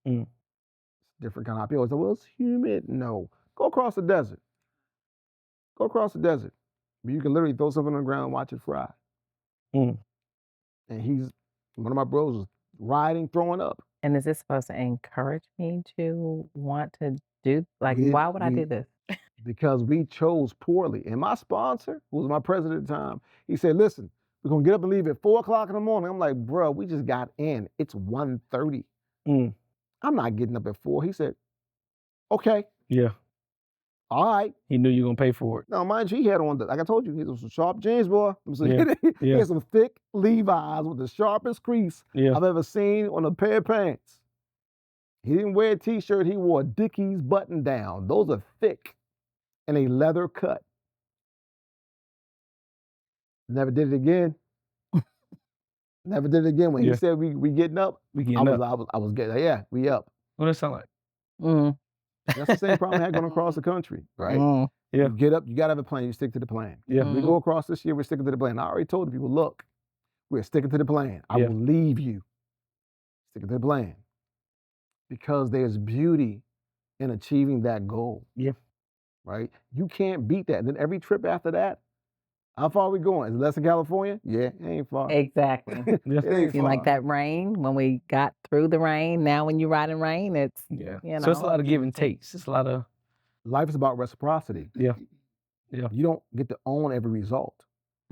Speaker 3: Mm.
Speaker 1: It's a different kind of hot. People always say, well, it's humid. No. Go across the desert. Go across the desert. But you can literally throw something on the ground and watch it fry.
Speaker 3: Mm.
Speaker 1: And one of my bros was riding, throwing up.
Speaker 2: And is this supposed to encourage me to want to do, like, why would I do this?
Speaker 1: Because we chose poorly. And my sponsor, who was my president at the time, he said, listen, we're going to get up and leave at 4 o'clock in the morning. I'm like, bro, we just got in. It's 1:30.
Speaker 3: Mm.
Speaker 1: I'm not getting up at 4. He said, okay,
Speaker 3: Yeah.
Speaker 1: all right.
Speaker 3: He knew you were gonna pay for it.
Speaker 1: Now, mind you, he had on, like I told you, he was some sharp jeans, boy. So
Speaker 3: Yeah.
Speaker 1: he had some thick Levi's with the sharpest crease
Speaker 3: Yeah.
Speaker 1: I've ever seen on a pair of pants. He didn't wear a t-shirt. He wore a Dickies button down. Those are thick and a leather cut. Never did it again. Never did it again. When he said we getting up,
Speaker 3: We getting up.
Speaker 1: I was getting, yeah, we up.
Speaker 3: What does that sound like?
Speaker 2: Mm.
Speaker 1: That's the same problem I had going across the country, right?
Speaker 2: Mm.
Speaker 3: Yeah.
Speaker 1: You get up, you gotta have a plan, you stick to the plan.
Speaker 3: Yeah.
Speaker 1: We go across this year, we're sticking to the plan. I already told the people, look, we're sticking to the plan. I
Speaker 3: Yeah.
Speaker 1: will leave you. Sticking to the plan. Because there's beauty in achieving that goal.
Speaker 3: Yeah.
Speaker 1: Right? You can't beat that. And then every trip after that, how far are we going? Is it less in California? Yeah, it ain't far.
Speaker 2: Exactly.
Speaker 3: Yeah.
Speaker 1: It ain't
Speaker 2: You
Speaker 1: far.
Speaker 2: like that rain when we got through the rain. Now when you ride in rain, it's,
Speaker 3: Yeah.
Speaker 2: you
Speaker 3: So it's a
Speaker 2: know.
Speaker 3: lot of give and takes. It's a lot of
Speaker 1: Life is about reciprocity.
Speaker 3: Yeah. Yeah.
Speaker 1: You don't get to own every result.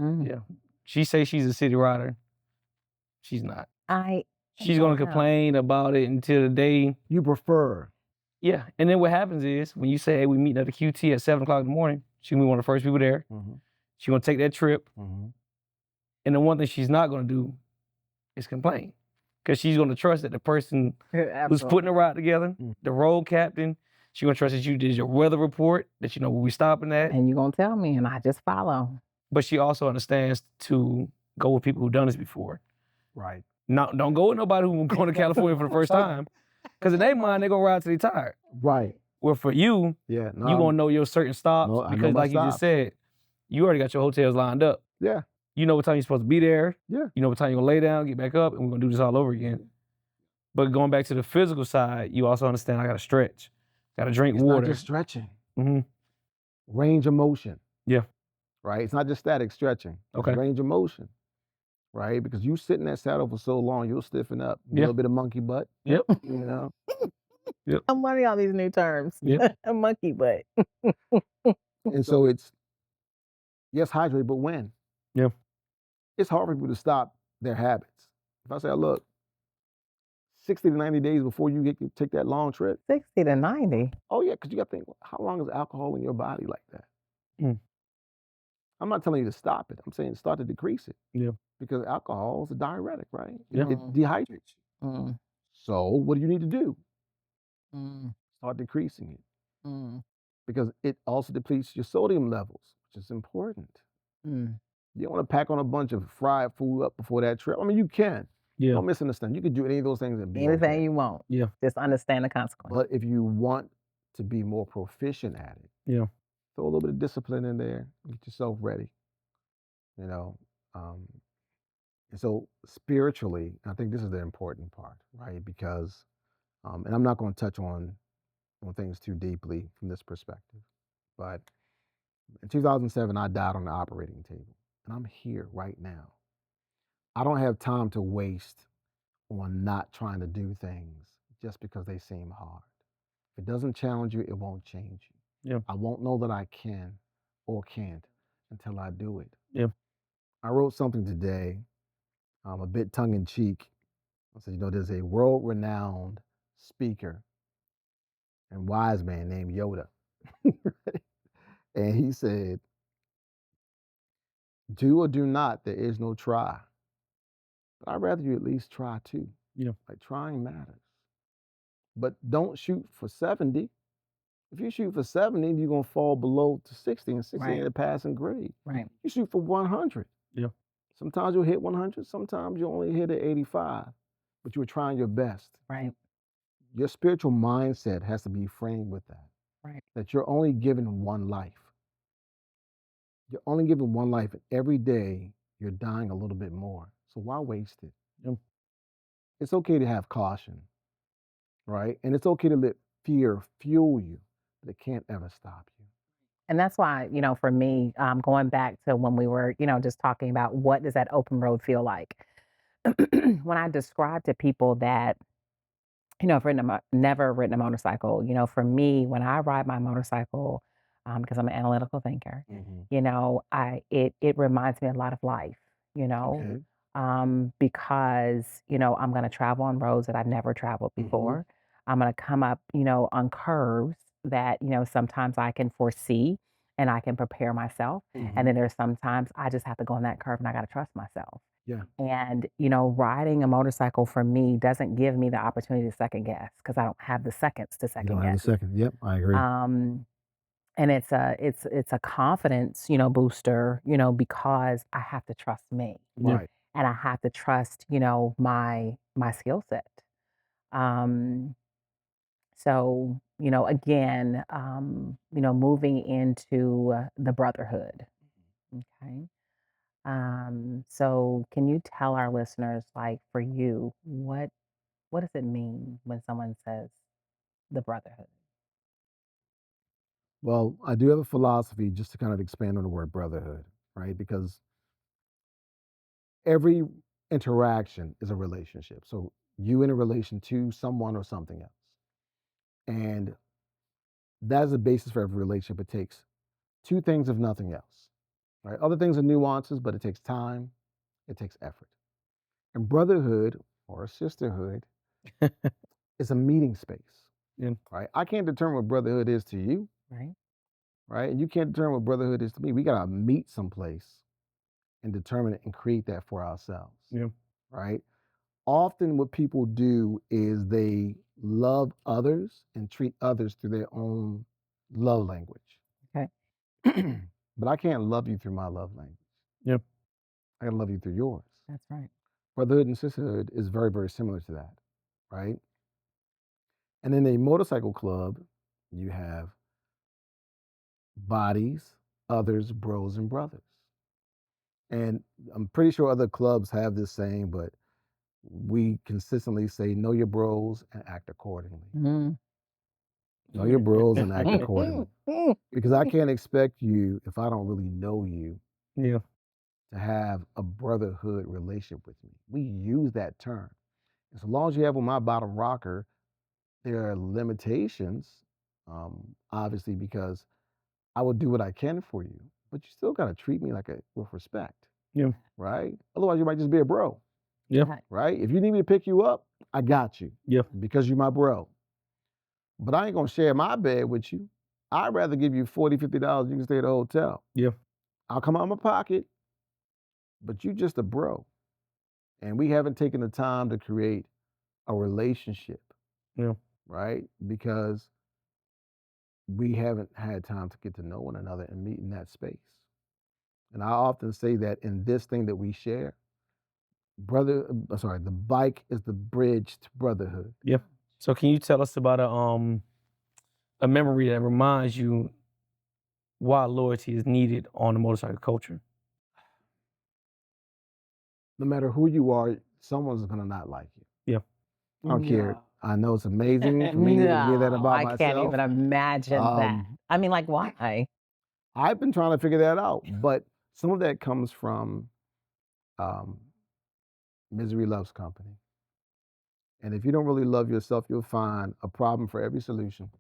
Speaker 2: Mm.
Speaker 3: Yeah. She say she's a city rider. She's not. She's gonna
Speaker 2: don't know.
Speaker 3: complain about it until the day.
Speaker 1: You prefer.
Speaker 3: Yeah. And then what happens is when you say, hey, we meet at the QT at 7 o'clock in the morning, she gonna be one of the first people there.
Speaker 1: Mm-hmm.
Speaker 3: She's gonna take that trip.
Speaker 1: Mm-hmm.
Speaker 3: And the one thing she's not gonna do is complain. Because she's gonna trust that the person who's putting the ride together,
Speaker 1: Mm.
Speaker 3: the road captain, She gonna trust that you did your weather report, that you know where we stopping at.
Speaker 2: And you're going to tell me, and I just follow.
Speaker 3: But she also understands to go with people who've done this before.
Speaker 1: Right.
Speaker 3: Don't go with nobody who's going to California for the first time. Because in their mind, they're going to ride till they tired.
Speaker 1: Right.
Speaker 3: Well, for you,
Speaker 1: Yeah. No,
Speaker 3: you going to know your certain stops.
Speaker 1: No, I know
Speaker 3: because
Speaker 1: my
Speaker 3: like you just
Speaker 1: stops.
Speaker 3: said, you already got your hotels lined up.
Speaker 1: Yeah.
Speaker 3: You know what time you're supposed to be there.
Speaker 1: Yeah.
Speaker 3: You know what time you're going to lay down, get back up, and we're going to do this all over again. But going back to the physical side, you also understand I got to stretch. Got to drink
Speaker 1: It's
Speaker 3: water.
Speaker 1: not just stretching.
Speaker 3: Mm-hmm.
Speaker 1: Range of motion.
Speaker 3: Yeah.
Speaker 1: Right? It's not just static stretching. It's
Speaker 3: Okay.
Speaker 1: range of motion. Right? Because you sit in that saddle for so long, you'll stiffen up. A little bit of monkey butt.
Speaker 3: Yep.
Speaker 1: You know?
Speaker 3: Yep.
Speaker 2: I'm learning all these new terms.
Speaker 3: Yep.
Speaker 2: A monkey butt.
Speaker 1: And so it's, yes, hydrate, but when?
Speaker 3: Yeah.
Speaker 1: It's hard for people to stop their habits. If I say, look, 60 to 90 days before you take that long trip.
Speaker 2: 60 to 90?
Speaker 1: Oh, yeah, because you got to think, how long is alcohol in your body like that?
Speaker 3: Mm.
Speaker 1: I'm not telling you to stop it. I'm saying start to decrease it.
Speaker 3: Yeah.
Speaker 1: Because alcohol is a diuretic, right?
Speaker 3: Yeah.
Speaker 1: It dehydrates you.
Speaker 2: Mm.
Speaker 1: So what do you need to do?
Speaker 2: Mm.
Speaker 1: Start decreasing it.
Speaker 2: Mm.
Speaker 1: Because it also depletes your sodium levels, which is important.
Speaker 2: Mm.
Speaker 1: You don't want to pack on a bunch of fried food up before that trip. I mean, you can.
Speaker 3: Yeah.
Speaker 1: Don't misunderstand. You can do any of those things and be
Speaker 2: Anything
Speaker 1: okay.
Speaker 2: you want.
Speaker 3: Yeah.
Speaker 2: Just understand the consequence.
Speaker 1: But if you want to be more proficient at it,
Speaker 3: Yeah.
Speaker 1: throw a little bit of discipline in there, get yourself ready. You know, and so spiritually, I think this is the important part, right? Because, and I'm not going to touch on things too deeply from this perspective, but in 2007, I died on the operating table, and I'm here right now. I don't have time to waste on not trying to do things just because they seem hard. If it doesn't challenge you, it won't change you.
Speaker 3: Yeah.
Speaker 1: I won't know that I can or can't until I do it.
Speaker 3: Yeah.
Speaker 1: I wrote something today, a bit tongue-in-cheek. I said, there's a world-renowned speaker and wise man named Yoda. And he said, do or do not, there is no try. But I'd rather you at least try too.
Speaker 3: Yeah.
Speaker 1: Like trying matters. But don't shoot for 70. If you shoot for 70, you're going to fall below to 60, and 60 ain't a passing grade.
Speaker 2: Right.
Speaker 1: You shoot for 100.
Speaker 3: Yeah.
Speaker 1: Sometimes you'll hit 100, sometimes you only hit at 85, but you're trying your best.
Speaker 2: Right.
Speaker 1: Your spiritual mindset has to be framed with that.
Speaker 2: Right.
Speaker 1: That you're only given one life. You're only given one life, and every day you're dying a little bit more. So why waste it?
Speaker 3: Yeah.
Speaker 1: It's okay to have caution, right? And it's okay to let fear fuel you, but it can't ever stop you.
Speaker 2: And that's why, for me, going back to when we were, just talking about what does that open road feel like? When I describe to people that, I've never ridden a motorcycle, for me, when I ride my motorcycle, because I'm an analytical thinker, it reminds me a lot of life,
Speaker 1: Okay.
Speaker 2: because, I'm going to travel on roads that I've never traveled before. I'm going to come up, on curves that, sometimes I can foresee and I can prepare myself. And then there's sometimes I just have to go on that curve and I got to trust myself.
Speaker 1: Yeah.
Speaker 2: And, riding a motorcycle for me doesn't give me the opportunity to second guess because I don't have the seconds to
Speaker 1: You
Speaker 2: second
Speaker 1: don't have a
Speaker 2: guess.
Speaker 1: second. Yep, I agree.
Speaker 2: And it's a confidence, booster, because I have to trust me.
Speaker 1: Right.
Speaker 2: And I have to trust, my skill set. So, again, moving into the brotherhood. Okay. So can you tell our listeners, like for you, what does it mean when someone says the brotherhood?
Speaker 1: Well, I do have a philosophy just to kind of expand on the word brotherhood, right? Because every interaction is a relationship. So you in a relation to someone or something else. And that is the basis for every relationship. It takes two things, if nothing else, right? Other things are nuances, but it takes time, it takes effort. And brotherhood or sisterhood is a meeting space,
Speaker 3: Yeah.
Speaker 1: right? I can't determine what brotherhood is to you,
Speaker 2: Right.
Speaker 1: right? And you can't determine what brotherhood is to me. We got to meet someplace and determine it and create that for ourselves,
Speaker 3: Yeah.
Speaker 1: right? Often what people do is they love others and treat others through their own love language.
Speaker 2: Okay.
Speaker 1: But I can't love you through my love language.
Speaker 3: Yep.
Speaker 1: I can love you through yours.
Speaker 2: That's right.
Speaker 1: Brotherhood and sisterhood is very, very similar to that, right? And in a motorcycle club, you have bodies, others, bros, and brothers. And I'm pretty sure other clubs have this saying, but we consistently say, know your bros and act accordingly.
Speaker 2: Mm.
Speaker 1: Know your bros and act accordingly. Because I can't expect you, if I don't really know you,
Speaker 3: Yeah.
Speaker 1: to have a brotherhood relationship with me. We use that term. And so long as you have on my bottom rocker, there are limitations, obviously, because I will do what I can for you, but you still got to treat me with respect.
Speaker 3: Yeah.
Speaker 1: Right? Otherwise, you might just be a bro.
Speaker 3: Yeah.
Speaker 1: Right? If you need me to pick you up, I got you.
Speaker 3: Yeah.
Speaker 1: Because you're my bro. But I ain't going to share my bed with you. I'd rather give you $40, $50. You can stay at the hotel.
Speaker 3: Yeah.
Speaker 1: I'll come out of my pocket, but you just a bro. And we haven't taken the time to create a relationship.
Speaker 3: Yeah.
Speaker 1: Right? Because we haven't had time to get to know one another and meet in that space. And I often say that in this thing that we share, the bike is the bridge to brotherhood.
Speaker 3: Yeah. So can you tell us about a memory that reminds you why loyalty is needed on the motorcycle culture?
Speaker 1: No matter who you are, someone's gonna not like you.
Speaker 3: Yeah.
Speaker 1: I don't care. I know it's amazing for me to hear that about
Speaker 2: I
Speaker 1: myself.
Speaker 2: can't even imagine that. I mean, like, why?
Speaker 1: I've been trying to figure that out, but some of that comes from misery loves company. And if you don't really love yourself, you'll find a problem for every solution.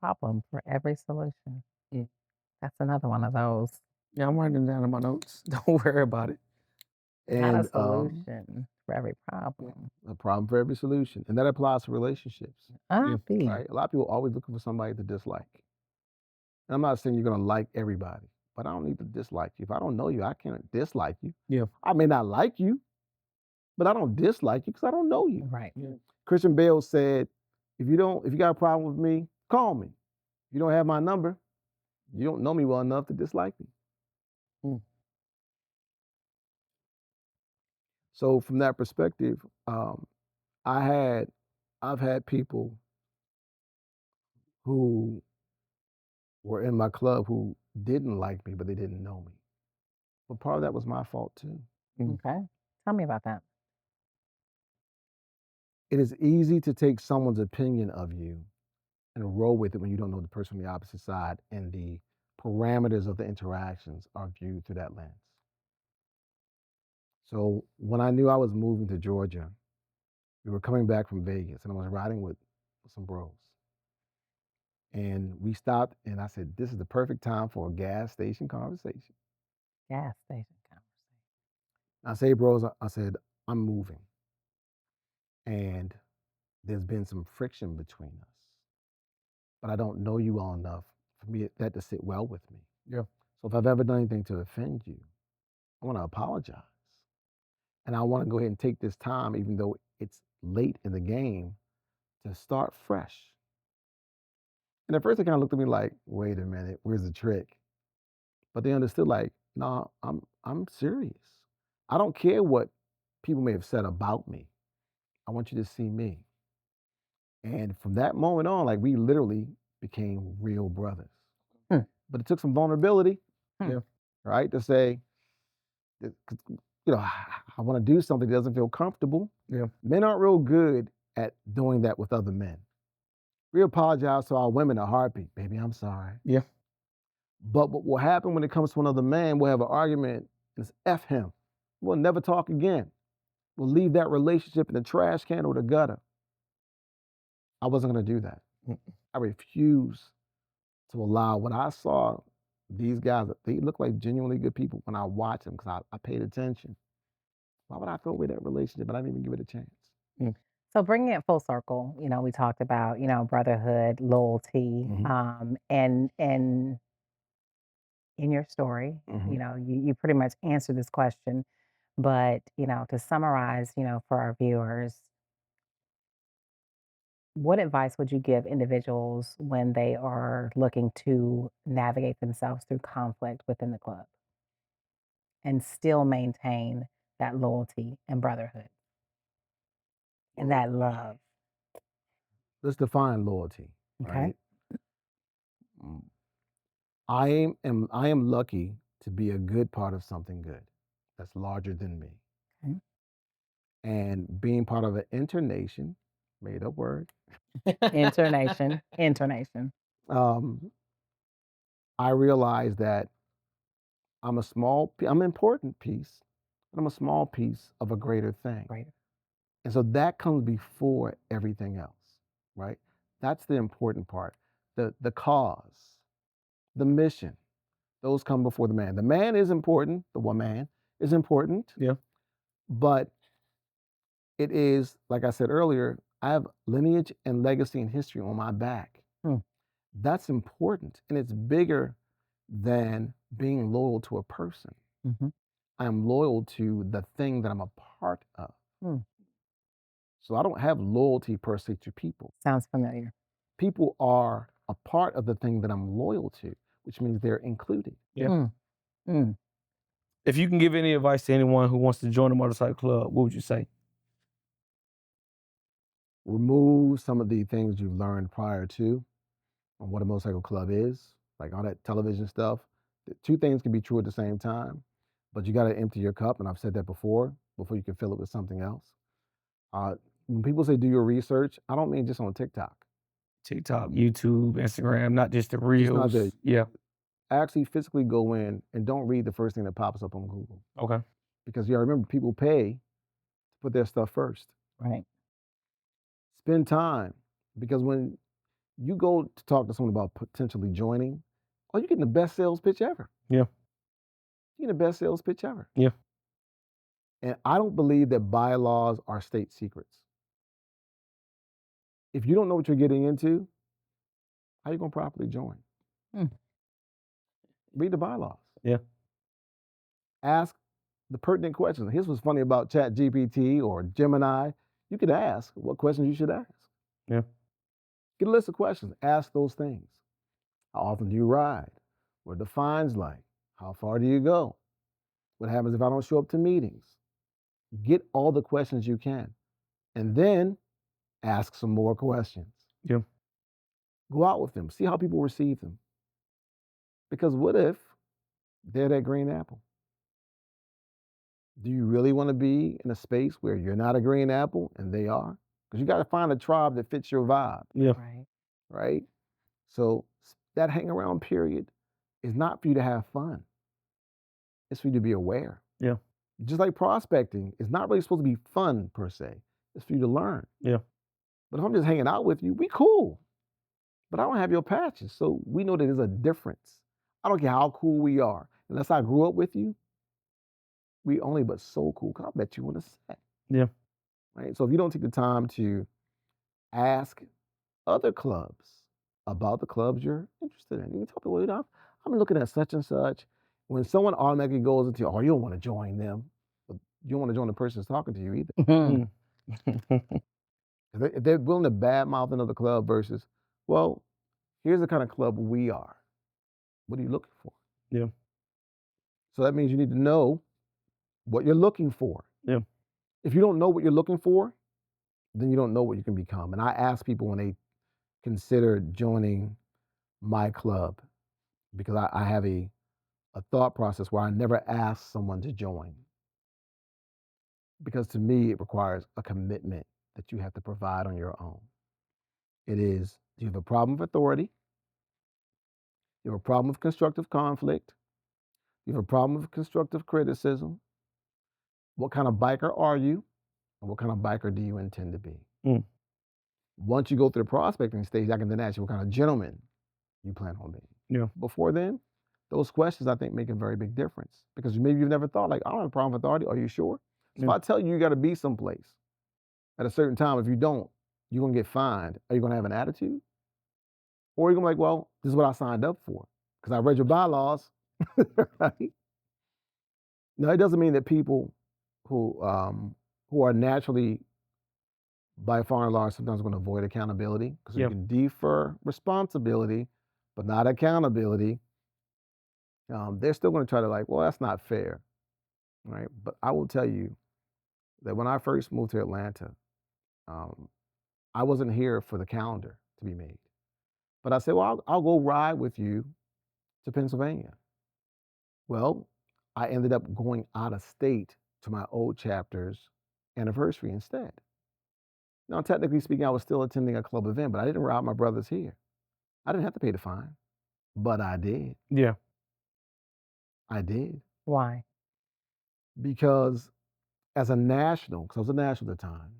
Speaker 2: Problem for every solution. That's another one of those.
Speaker 3: Yeah, I'm writing it down in my notes. Don't worry about it.
Speaker 2: Not a
Speaker 1: And
Speaker 2: solution for every problem.
Speaker 1: a problem for every solution. And that applies to relationships.
Speaker 2: Ah, B.
Speaker 1: Right? A lot of people are always looking for somebody to dislike. And I'm not saying you're gonna like everybody, but I don't need to dislike you. If I don't know you, I can't dislike you.
Speaker 3: Yeah.
Speaker 1: I may not like you, but I don't dislike you because I don't know you.
Speaker 2: Right.
Speaker 1: Christian Bale said, if you got a problem with me, call me. If you don't have my number, you don't know me well enough to dislike me. So from that perspective, I've had people who were in my club who didn't like me, but they didn't know me. But part of that was my fault too.
Speaker 2: Okay. Tell me about that.
Speaker 1: It is easy to take someone's opinion of you and roll with it when you don't know the person on the opposite side and the parameters of the interactions are viewed through that lens. So when I knew I was moving to Georgia, we were coming back from Vegas and I was riding with some bros. And we stopped and I said, this is the perfect time for a gas station conversation.
Speaker 2: Gas station conversation.
Speaker 1: I say, bros, I said, I'm moving. And there's been some friction between us. But I don't know you well enough for that to sit well with me.
Speaker 3: Yeah.
Speaker 1: So if I've ever done anything to offend you, I want to apologize. And I want to go ahead and take this time, even though it's late in the game, to start fresh. And at first they kind of looked at me like, wait a minute, where's the trick? But they understood like, no, I'm serious. I don't care what people may have said about me. I want you to see me. And from that moment on, like we literally became real brothers. But it took some vulnerability, right? To say, I want to do something that doesn't feel comfortable.
Speaker 3: Yeah.
Speaker 1: Men aren't real good at doing that with other men. We apologize to our women a heartbeat. Baby, I'm sorry.
Speaker 3: Yeah.
Speaker 1: But what will happen when it comes to another man, we'll have an argument and it's F him. We'll never talk again. We'll leave that relationship in the trash can or the gutter. I wasn't going to do that. I refuse to allow when I saw these guys, they look like genuinely good people when I watched them because I paid attention. Why would I throw away that relationship? But I didn't even give it a chance.
Speaker 2: So bringing it full circle, we talked about, brotherhood, loyalty, and in your story, you pretty much answered this question. But, to summarize, for our viewers, What advice would you give individuals when they are looking to navigate themselves through conflict within the club and still maintain that loyalty and brotherhood and that love?
Speaker 1: Let's define loyalty,
Speaker 2: Okay.
Speaker 1: right? Mm, I am lucky to be a good part of something good that's larger than me.
Speaker 2: Okay.
Speaker 1: And being part of an internation, made up word,
Speaker 2: Internation.
Speaker 1: um, I realize that I'm an important piece, but I'm a small piece of a greater thing.
Speaker 2: Great.
Speaker 1: And so that comes before everything else, right? That's the important part. The cause, the mission, those come before the man. The man is important, the woman is important,
Speaker 3: Yeah.
Speaker 1: but it is, like I said earlier, I have lineage and legacy and history on my back.
Speaker 2: Hmm.
Speaker 1: That's important, and it's bigger than being loyal to a person.
Speaker 2: Mm-hmm.
Speaker 1: I am loyal to the thing that I'm a part of.
Speaker 2: Hmm.
Speaker 1: So I don't have loyalty per se to people.
Speaker 2: Sounds familiar.
Speaker 1: People are a part of the thing that I'm loyal to, which means they're included.
Speaker 3: Yeah.
Speaker 2: Mm. Mm.
Speaker 3: If you can give any advice to anyone who wants to join the motorcycle club, what would you say?
Speaker 1: Remove some of the things you've learned prior to on what a motorcycle club is, like all that television stuff. The two things can be true at the same time, but you got to empty your cup, and I've said that before you can fill it with something else. When people say do your research, I don't mean just on TikTok.
Speaker 3: TikTok, YouTube, Instagram, not just the
Speaker 1: Just not
Speaker 3: reels.
Speaker 1: the
Speaker 3: Yeah.
Speaker 1: actually physically go in and don't read the first thing that pops up on Google,
Speaker 3: Okay.
Speaker 1: because you got to remember people pay to put their stuff first.
Speaker 2: Right.
Speaker 1: Spend time, because when you go to talk to someone about potentially joining, oh, you're getting the best sales pitch ever.
Speaker 3: Yeah.
Speaker 1: You're getting the best sales pitch ever.
Speaker 3: Yeah.
Speaker 1: And I don't believe that bylaws are state secrets. If you don't know what you're getting into, how are you going to properly join?
Speaker 2: Hmm.
Speaker 1: Read the bylaws.
Speaker 3: Yeah.
Speaker 1: Ask the pertinent questions. Here's what's funny about ChatGPT or Gemini. You can ask what questions you should ask.
Speaker 3: Yeah.
Speaker 1: Get a list of questions. Ask those things. How often do you ride? What are the fines like? How far do you go? What happens if I don't show up to meetings? Get all the questions you can. And then ask some more questions.
Speaker 3: Yeah.
Speaker 1: Go out with them. See how people receive them. Because what if they're that green apple? Do you really want to be in a space where you're not a green apple and they are? Because you got to find a tribe that fits your vibe,
Speaker 3: Yeah.
Speaker 2: Right.
Speaker 1: right? So that hang around period is not for you to have fun. It's for you to be aware.
Speaker 3: Yeah.
Speaker 1: Just like prospecting is not really supposed to be fun per se. It's for you to learn.
Speaker 3: Yeah.
Speaker 1: But if I'm just hanging out with you, we cool. But I don't have your patches. So we know that there's a difference. I don't care how cool we are. Unless I grew up with you, we only but so cool. 'Cause I'll bet you want to set.
Speaker 3: Yeah.
Speaker 1: Right? So if you don't take the time to ask other clubs about the clubs you're interested in, you can tell people, you know, I'm looking at such and such. When someone automatically goes into, oh, you don't want to join them, but you don't want to join the person that's talking to you either.
Speaker 2: Mhm.
Speaker 1: If they're willing to badmouth another club versus, well, here's the kind of club we are. What are you looking for?
Speaker 3: Yeah.
Speaker 1: So that means you need to know what you're looking for.
Speaker 3: Yeah.
Speaker 1: If you don't know what you're looking for, then you don't know what you can become. And I ask people when they consider joining my club, because I have a thought process where I never ask someone to join. Because to me, it requires a commitment that you have to provide on your own. It is, do you have a problem with authority? You have a problem with constructive conflict? You have a problem with constructive criticism? What kind of biker are you? And what kind of biker do you intend to be?
Speaker 3: Mm.
Speaker 1: Once you go through the prospecting stage, I can then ask you what kind of gentleman you plan on being.
Speaker 3: Yeah.
Speaker 1: Before then, those questions I think make a very big difference, because maybe you've never thought, like, I don't have a problem with authority. Are you sure? So if I tell you you got to be someplace at a certain time, if you don't, you're going to get fined. Are you going to have an attitude? Or are you going to be like, well, this is what I signed up for because I read your bylaws, right? No, it doesn't mean that people who are naturally by far and large, sometimes we're going to avoid accountability because you
Speaker 3: Yeah.
Speaker 1: can defer responsibility, but not accountability. They're still going to try to like, well, that's not fair, right? But I will tell you that when I first moved to Atlanta, um, I wasn't here for the calendar to be made. But I said, well, I'll go ride with you to Pennsylvania. Well, I ended up going out of state to my old chapter's anniversary instead. Now, technically speaking, I was still attending a club event, but I didn't ride my brothers here. I didn't have to pay the fine, but I did.
Speaker 3: Yeah.
Speaker 1: I did.
Speaker 2: Why?
Speaker 1: Because as a national, because I was a national at the time,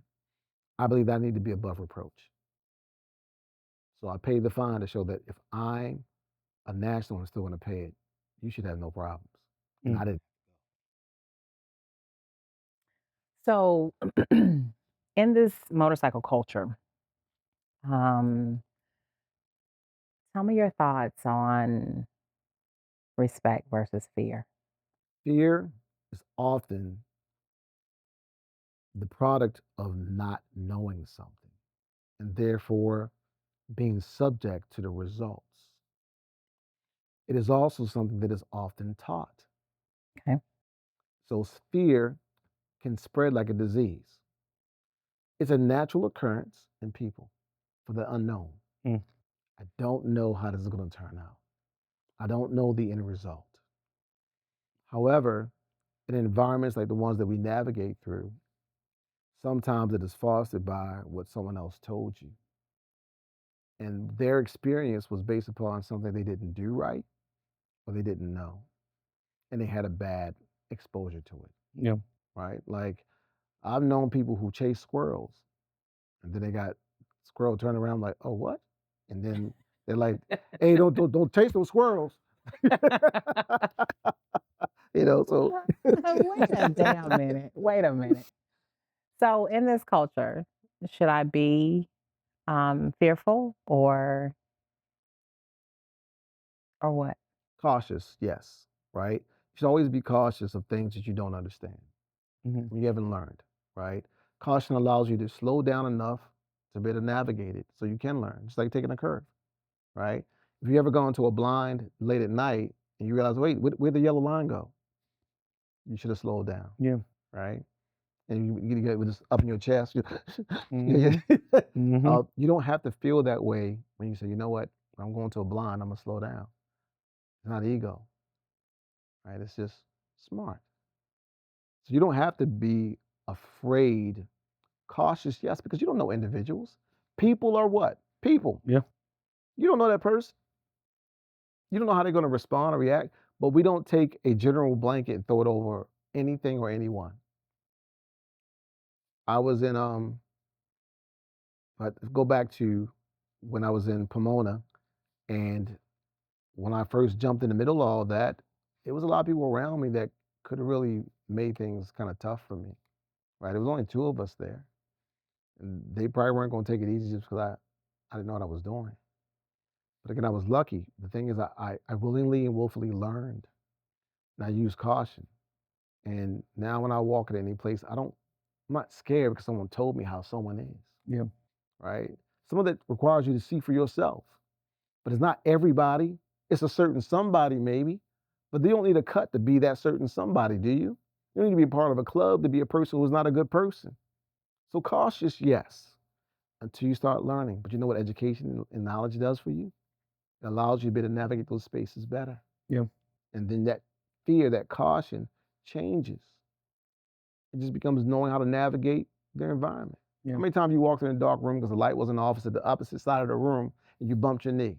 Speaker 1: I believe that I need to be above reproach. So I paid the fine to show that if I'm a national and still going to pay it, you should have no problems. And
Speaker 3: Mm.
Speaker 1: I didn't.
Speaker 2: So, in this motorcycle culture, um, tell me your thoughts on respect versus fear.
Speaker 1: Fear is often the product of not knowing something and therefore being subject to the results. It is also something that is often taught.
Speaker 2: Okay.
Speaker 1: So fear can spread like a disease. It's a natural occurrence in people for the unknown.
Speaker 3: Mm.
Speaker 1: I don't know how this is going to turn out. I don't know the end result. However, in environments like the ones that we navigate through, sometimes it is fostered by what someone else told you. And their experience was based upon something they didn't do right or they didn't know. And they had a bad exposure to it,
Speaker 3: Yeah.
Speaker 1: right? Like I've known people who chase squirrels and then they got squirrel turn around like, oh what? And then they're like, hey, don't chase those squirrels. So
Speaker 2: Wait a damn minute. Wait a minute. So, in this culture, should I be fearful or what?
Speaker 1: cautious, yes, right? You should always be cautious of things that you don't understand,
Speaker 3: Mhm.
Speaker 1: you haven't learned, right? Caution allows you to slow down enough to be able to navigate it so you can learn. It's like taking a curve, right? If you ever go into a blind late at night and you realize, wait, where'd the yellow line go? You should have slowed down,
Speaker 3: Yeah.
Speaker 1: right? And you get with this up in your chest.
Speaker 3: Mhm. Mhm.
Speaker 1: You don't have to feel that way when you say, you know what, I'm going to a blind, I'm gonna slow down. It's not ego, right? It's just smart. So you don't have to be afraid, cautious, yes, because you don't know individuals. People are what? People.
Speaker 3: Yeah.
Speaker 1: You don't know that person. You don't know how they're going to respond or react, but we don't take a general blanket and throw it over anything or anyone. I was in but go back to when I was in Pomona and when I first jumped in the middle of all that, it was a lot of people around me that could have really made things kind of tough for me. Right? There was only two of us there. And they probably weren't going to take it easy just because I didn't know what I was doing. But again, I was lucky. The thing is, I willingly and willfully learned, and I used caution. And now when I walk at any place, I'm not scared because someone told me how someone is.
Speaker 3: Yeah.
Speaker 1: Right? Some of that requires you to see for yourself. But it's not everybody. It's a certain somebody maybe, but you don't need a cut to be that certain somebody, do you? You don't need to be a part of a club to be a person who's not a good person. So cautious, yes, until you start learning. But you know what education and knowledge does for you? It allows you to be able to navigate those spaces better.
Speaker 3: Yeah.
Speaker 1: And then that fear, that caution changes. It just becomes knowing how to navigate their environment.
Speaker 3: Yeah.
Speaker 1: How many times you walked in a dark room because the light wasn't off at the opposite side of the room and you bumped your knee?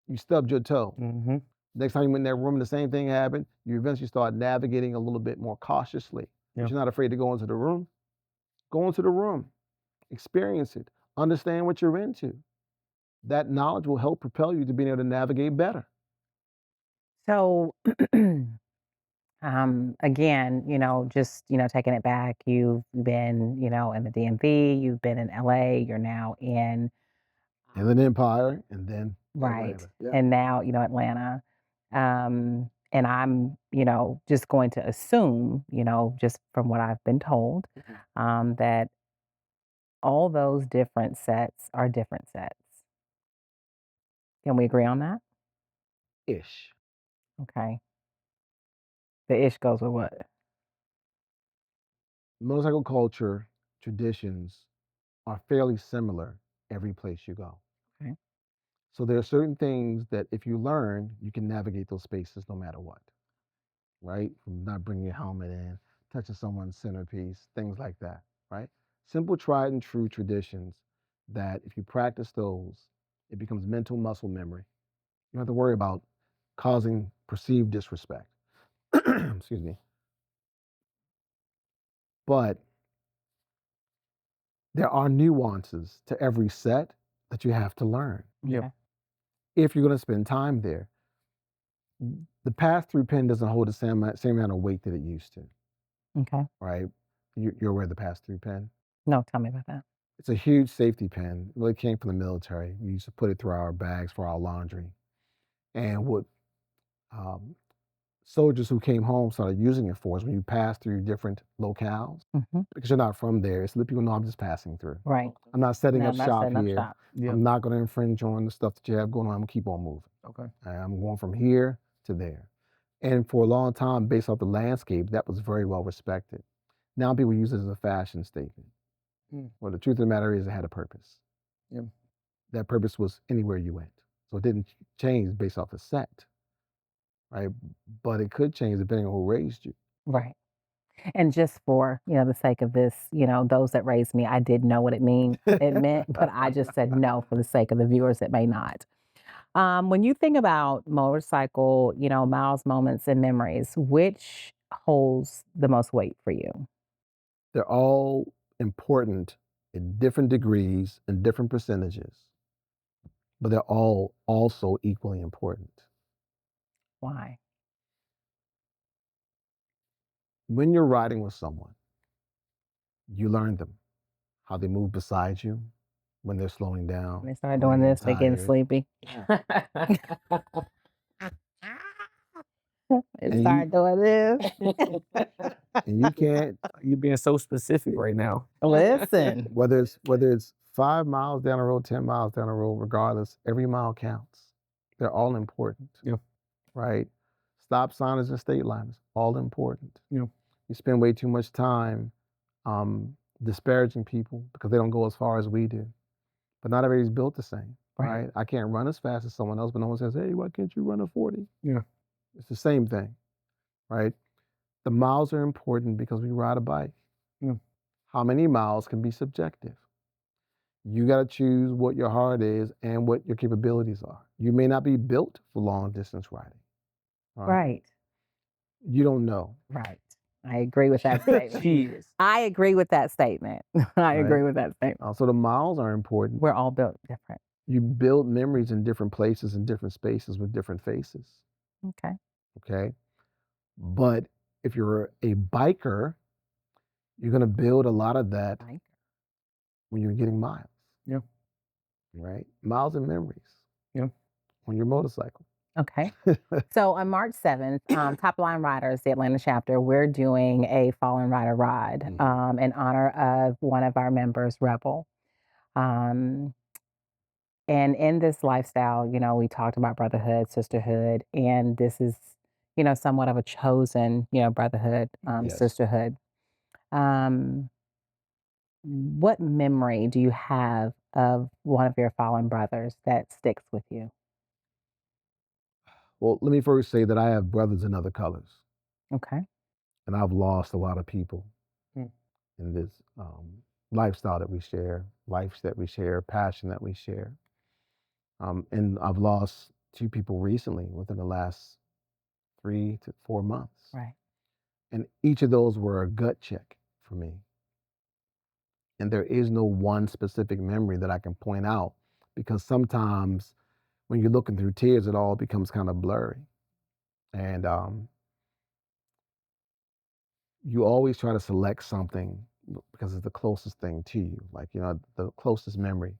Speaker 1: You stubbed your toe.
Speaker 3: Mhm.
Speaker 1: Next time you went in that room, the same thing happened. You eventually start navigating a little bit more cautiously.
Speaker 3: Yeah.
Speaker 1: But you're not afraid to go into the room. Go into the room, experience it, understand what you're into. That knowledge will help propel you to being able to navigate better.
Speaker 2: So, again, just, taking it back, you've been, in the DMV, you've been in LA, you're now in,
Speaker 1: Inland Empire and then
Speaker 2: right,
Speaker 1: Atlanta. Yeah.
Speaker 2: and now, Atlanta. And I'm, just going to assume, just from what I've been told, that all those different sets are different sets. Can we agree on that?
Speaker 1: Ish.
Speaker 2: Okay. The ish goes with what?
Speaker 1: Motorcycle culture, traditions are fairly similar every place you go.
Speaker 2: Okay.
Speaker 1: So there are certain things that if you learn, you can navigate those spaces no matter what, right? From not bringing your helmet in, touching someone's centerpiece, things like that, right? Simple, tried and true traditions that if you practice those, it becomes mental muscle memory. You don't have to worry about causing perceived disrespect. Excuse me. But there are nuances to every set that you have to learn
Speaker 3: Yep.
Speaker 2: Okay.
Speaker 1: if you're going to spend time there. The pass-through pin doesn't hold the same amount of weight that it used to,
Speaker 2: Okay.
Speaker 1: right? You're aware of the pass-through pin?
Speaker 2: No, tell me about that.
Speaker 1: It's a huge safety pin. It really came from the military. We used to put it through our bags for our laundry. And what um, soldiers who came home started using it for is when you pass through different locales,
Speaker 2: Mm-hmm.
Speaker 1: because you're not from there, it's to let people know I'm just passing through.
Speaker 2: Right.
Speaker 1: I'm not setting
Speaker 2: No,
Speaker 1: up
Speaker 2: I'm not
Speaker 1: shop
Speaker 2: setting up
Speaker 1: here.
Speaker 2: shop.
Speaker 3: Yep.
Speaker 1: I'm not going to infringe on the stuff that you have going on. I'm going to keep on moving.
Speaker 3: Okay.
Speaker 1: I'm going from here to there. And for a long time, based off the landscape, that was very well respected. Now people use it as a fashion statement. Well, the truth of the matter is it had a purpose.
Speaker 3: Yep.
Speaker 1: That purpose was anywhere you went. So it didn't change based off the set, right? But it could change depending on who raised you.
Speaker 2: Right. And just for, the sake of this, those that raised me, I did know what it meant, but I just said no for the sake of the viewers that may not. When you think about motorcycle, miles, moments, and memories, which holds the most weight for you?
Speaker 1: They're all important in different degrees and different percentages, but they're all also equally important.
Speaker 2: Why?
Speaker 1: When you're riding with someone, you learn them, how they move beside you, when they're slowing down,
Speaker 2: When they start
Speaker 1: when
Speaker 2: doing
Speaker 1: they're
Speaker 2: this, they getting
Speaker 1: tired.
Speaker 2: sleepy. They
Speaker 1: And
Speaker 2: start doing this.
Speaker 1: and you can't,
Speaker 3: You're being so specific right now.
Speaker 2: Listen.
Speaker 1: whether it's 5 miles down the road, 10 miles down the road, regardless, every mile counts. They're all important.
Speaker 3: Yep.
Speaker 1: Right? Stop signers and state liners, all important.
Speaker 3: Yep.
Speaker 1: You spend way too much time disparaging people because they don't go as far as we do. But not everybody's built the same, right? I can't run as fast as someone else, but no one says, hey, why can't you run a 40?
Speaker 3: Yeah.
Speaker 1: It's the same thing, right? The miles are important because we ride a bike.
Speaker 3: Yeah.
Speaker 1: How many miles can be subjective? You got to choose what your heart is and what your capabilities are. You may not be built for long distance riding.
Speaker 2: Right.
Speaker 1: You don't know.
Speaker 2: Right. I agree with that statement.
Speaker 3: Cheers.
Speaker 2: I agree with that statement. I agree
Speaker 1: Right.
Speaker 2: with that statement.
Speaker 1: So the miles are important.
Speaker 2: We're all built different.
Speaker 1: You build memories in different places and different spaces with different faces.
Speaker 2: Okay.
Speaker 1: Okay. But if you're a biker, you're going to build a lot of that
Speaker 2: Biker.
Speaker 1: when you're getting miles.
Speaker 3: Yeah.
Speaker 1: Right? Miles and memories.
Speaker 3: Yeah.
Speaker 1: On your motorcycle.
Speaker 2: Okay. So on March 7th, Top Line Riders, the Atlanta chapter, we're doing a Fallen Rider ride in honor of one of our members, Rebel. And in this lifestyle, we talked about brotherhood, sisterhood, and this is, somewhat of a chosen, brotherhood,
Speaker 1: Yes.
Speaker 2: sisterhood. What memory do you have of one of your fallen brothers that sticks with you?
Speaker 1: Well, let me first say that I have brothers in other colors,
Speaker 2: Okay.
Speaker 1: and I've lost a lot of people
Speaker 3: Hmm.
Speaker 1: in this lifestyle that we share, life that we share, passion that we share. And I've lost 2 people recently within the last 3 to 4 months.
Speaker 2: Right.
Speaker 1: And each of those were a gut check for me. And there is no one specific memory that I can point out because sometimes when you're looking through tears, it all becomes kind of blurry. And you always try to select something because it's the closest thing to you, like, the closest memory.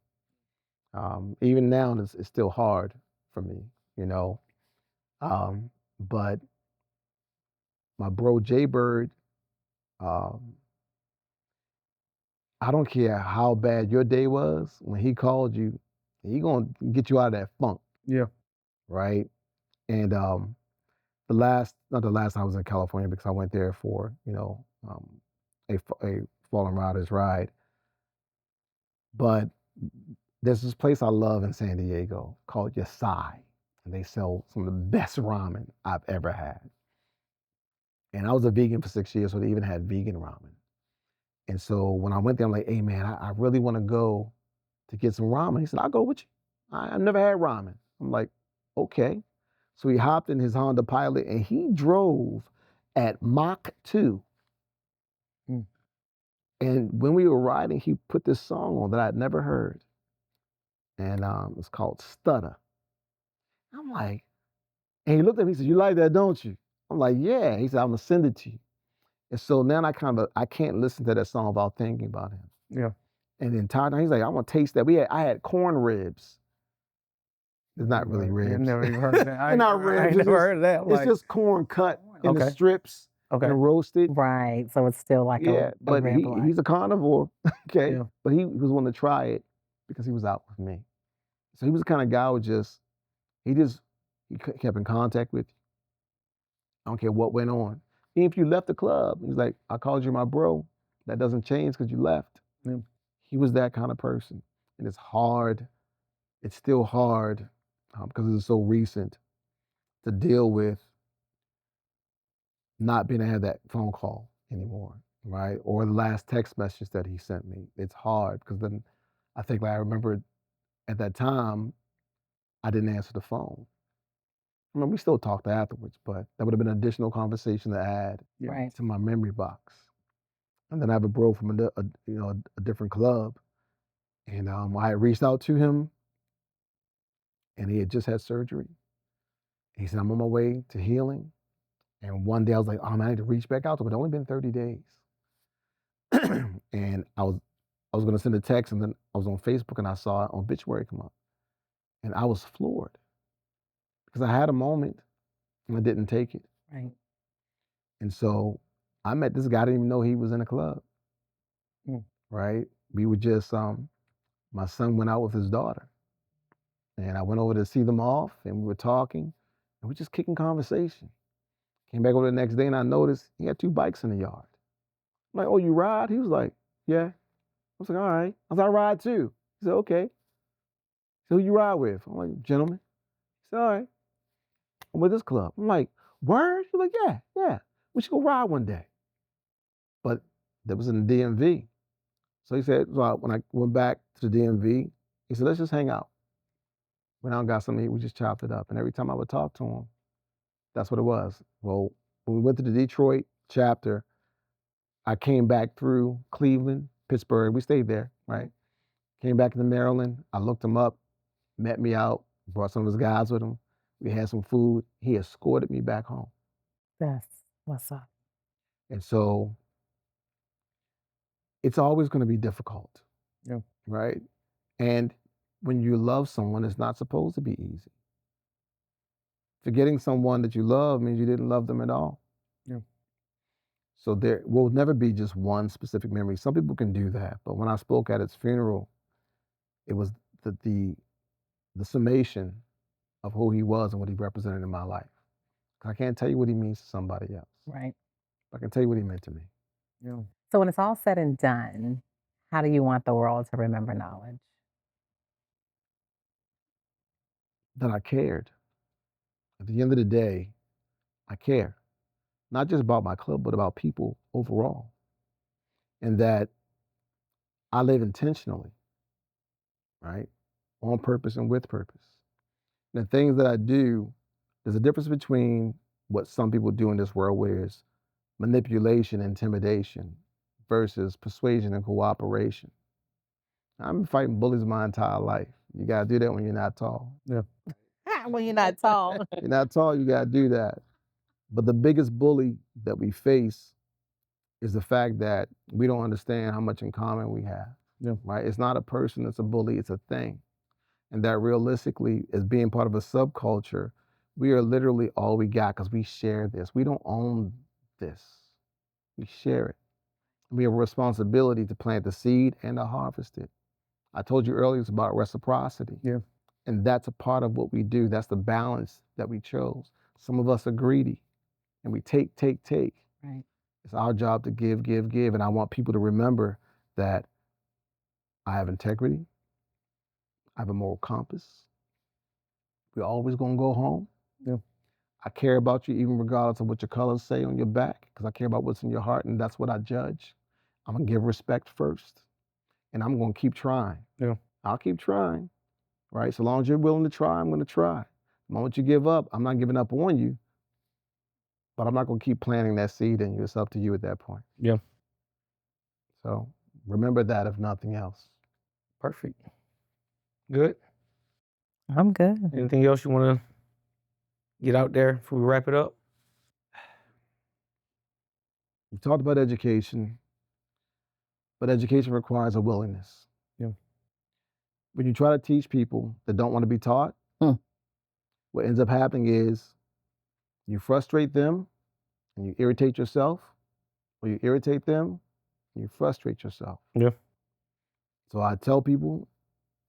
Speaker 1: Even now, it's still hard for me, you know. But my bro Jay Bird, um, I don't care how bad your day was, when he called you, he gonna get you out of that funk.
Speaker 3: Yeah.
Speaker 1: Right? And not the last time I was in California, because I went there for, a Fallen Riders ride. But there's this place I love in San Diego called Yasai, and they sell some of the best ramen I've ever had. And I was a vegan for 6 years, so they even had vegan ramen. And so when I went there, I'm like, hey man, I really want to go to get some ramen. He said, I'll go with you. I've never had ramen. I'm like, okay. So he hopped in his Honda Pilot and he drove at Mach 2.
Speaker 3: Mm.
Speaker 1: And when we were riding, he put this song on that I'd never heard. And it's called Stutter. I'm like, and he looked at me and said, you like that, don't you? I'm like, yeah. He said, I'm gonna send it to you. And so now I can't listen to that song without thinking about him.
Speaker 3: Yeah.
Speaker 1: And the entire time he's like, I want to taste that. I had corn ribs. It's not really ribs.
Speaker 3: I never even heard of that.
Speaker 1: They're not ribs.
Speaker 3: I ain't never heard of that.
Speaker 1: It's just corn cut in the
Speaker 3: Okay.
Speaker 1: strips
Speaker 3: Okay.
Speaker 1: and roasted.
Speaker 2: Right. So it's still like a
Speaker 1: but
Speaker 2: rib eye.
Speaker 1: he's a carnivore. Okay.
Speaker 3: Yeah.
Speaker 1: But he was willing to try it because he was out with me. So he was the kind of guy who he kept in contact with you. I don't care what went on. Even if you left the club, he's like, I called you my bro. That doesn't change because you left.
Speaker 3: Yeah.
Speaker 1: He was that kind of person. And it's hard. It's still hard because it's so recent to deal with not being able to have that phone call anymore, right? Or the last text message that he sent me. It's hard because then I think, like, I remember at that time, I didn't answer the phone. I mean, we still talked afterwards, but that would have been an additional conversation to add
Speaker 2: Right.
Speaker 1: to my memory box. And then I have a bro from a different club, and I had reached out to him, and he had just had surgery. He said, I'm on my way to healing. And one day I was like, oh man, I need to reach back out to him. It had only been 30 days. And I was gonna send a text, and then I was on Facebook and I saw an obituary come up. And I was floored because I had a moment and I didn't take it.
Speaker 2: Right.
Speaker 1: And so I met this guy, I didn't even know he was in a club.
Speaker 3: Mm.
Speaker 1: Right? We were just my son went out with his daughter. And I went over to see them off, and we were talking, and we were just kicking conversation. Came back over the next day, and I noticed he had 2 bikes in the yard. I'm like, oh, you ride? He was like, yeah. I was like, all right. I was like, I ride too. He said, okay. So who you ride with? I'm like, gentlemen. He said, all right. I'm with this club. I'm like, word? He's like, yeah. We should go ride one day. But that was in the DMV. So he said, when I went back to the DMV, he said, let's just hang out. Went out and got something to eat, we just chopped it up. And every time I would talk to him, that's what it was. Well, when we went to the Detroit chapter, I came back through Cleveland, Pittsburgh. We stayed there, right? Came back to Maryland. I looked him up, met me out, brought some of his guys with him. We had some food. He escorted me back home.
Speaker 2: That's what's up.
Speaker 1: And so it's always going to be difficult.
Speaker 3: Yeah.
Speaker 1: Right? And when you love someone, it's not supposed to be easy. Forgetting someone that you love means you didn't love them at all.
Speaker 3: Yeah.
Speaker 1: So there will never be just one specific memory. Some people can do that, but when I spoke at its funeral, it was the summation of who he was and what he represented in my life. I can't tell you what he means to somebody else.
Speaker 2: Right.
Speaker 1: I can tell you what he meant to me.
Speaker 3: Yeah.
Speaker 2: So when it's all said and done, how do you want the world to remember Knowledge?
Speaker 1: That I cared. At the end of the day, I care. Not just about my club, but about people overall. And that I live intentionally, right? On purpose and with purpose. And the things that I do, there's a difference between what some people do in this world, where it's manipulation, intimidation, versus persuasion and cooperation. I've been fighting bullies my entire life. You gotta do that when you're not tall.
Speaker 3: Yeah.
Speaker 2: When you're not tall.
Speaker 1: You're not tall, you gotta do that. But the biggest bully that we face is the fact that we don't understand how much in common we have.
Speaker 3: Yeah.
Speaker 1: Right? It's not a person that's a bully, it's a thing. And that realistically, as being part of a subculture, we are literally all we got because we share this. We don't own this. We share it. We have a responsibility to plant the seed and to harvest it. I told you earlier it's about reciprocity.
Speaker 3: Yeah.
Speaker 1: And that's a part of what we do. That's the balance that we chose. Some of us are greedy and we take.
Speaker 2: Right.
Speaker 1: It's our job to give. And I want people to remember that I have integrity. I have a moral compass. We're always going to go home.
Speaker 3: Yeah.
Speaker 1: I care about you even regardless of what your colors say on your back, because I care about what's in your heart, and that's what I judge. I'm going to give respect first, and I'm going to keep trying.
Speaker 3: Yeah.
Speaker 1: I'll keep trying, right? So long as you're willing to try, I'm going to try. The moment you give up, I'm not giving up on you, but I'm not going to keep planting that seed in you. It's up to you at that point.
Speaker 3: Yeah.
Speaker 1: So remember that, if nothing else.
Speaker 3: Perfect. Good.
Speaker 2: I'm good.
Speaker 3: Anything else you want to get out there before we wrap it up?
Speaker 1: We talked about education, but education requires a willingness.
Speaker 3: Yeah.
Speaker 1: When you try to teach people that don't want to be taught, what ends up happening is you frustrate them and you irritate yourself, or you irritate them and you frustrate yourself.
Speaker 3: Yeah.
Speaker 1: So I tell people,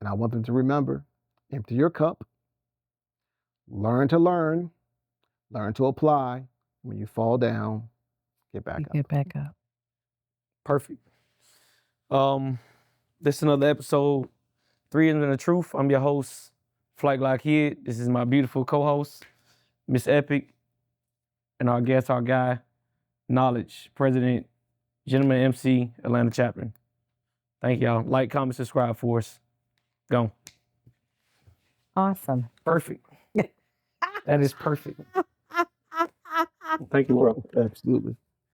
Speaker 1: and I want them to remember, empty your cup, learn to learn to apply. When you fall down, get back up.
Speaker 2: Get back up.
Speaker 3: Perfect. This is another episode, 3 M's and the Truth. I'm your host, Flight Glock Kid. This is my beautiful co-host, Miss Epic, and our guest, our guy, Knowledge, President, Gentleman MC, Atlanta Chapter. Thank y'all. Like, comment, subscribe for us. Go.
Speaker 2: Awesome.
Speaker 3: Perfect. That is perfect. Thank you, bro.
Speaker 1: Absolutely.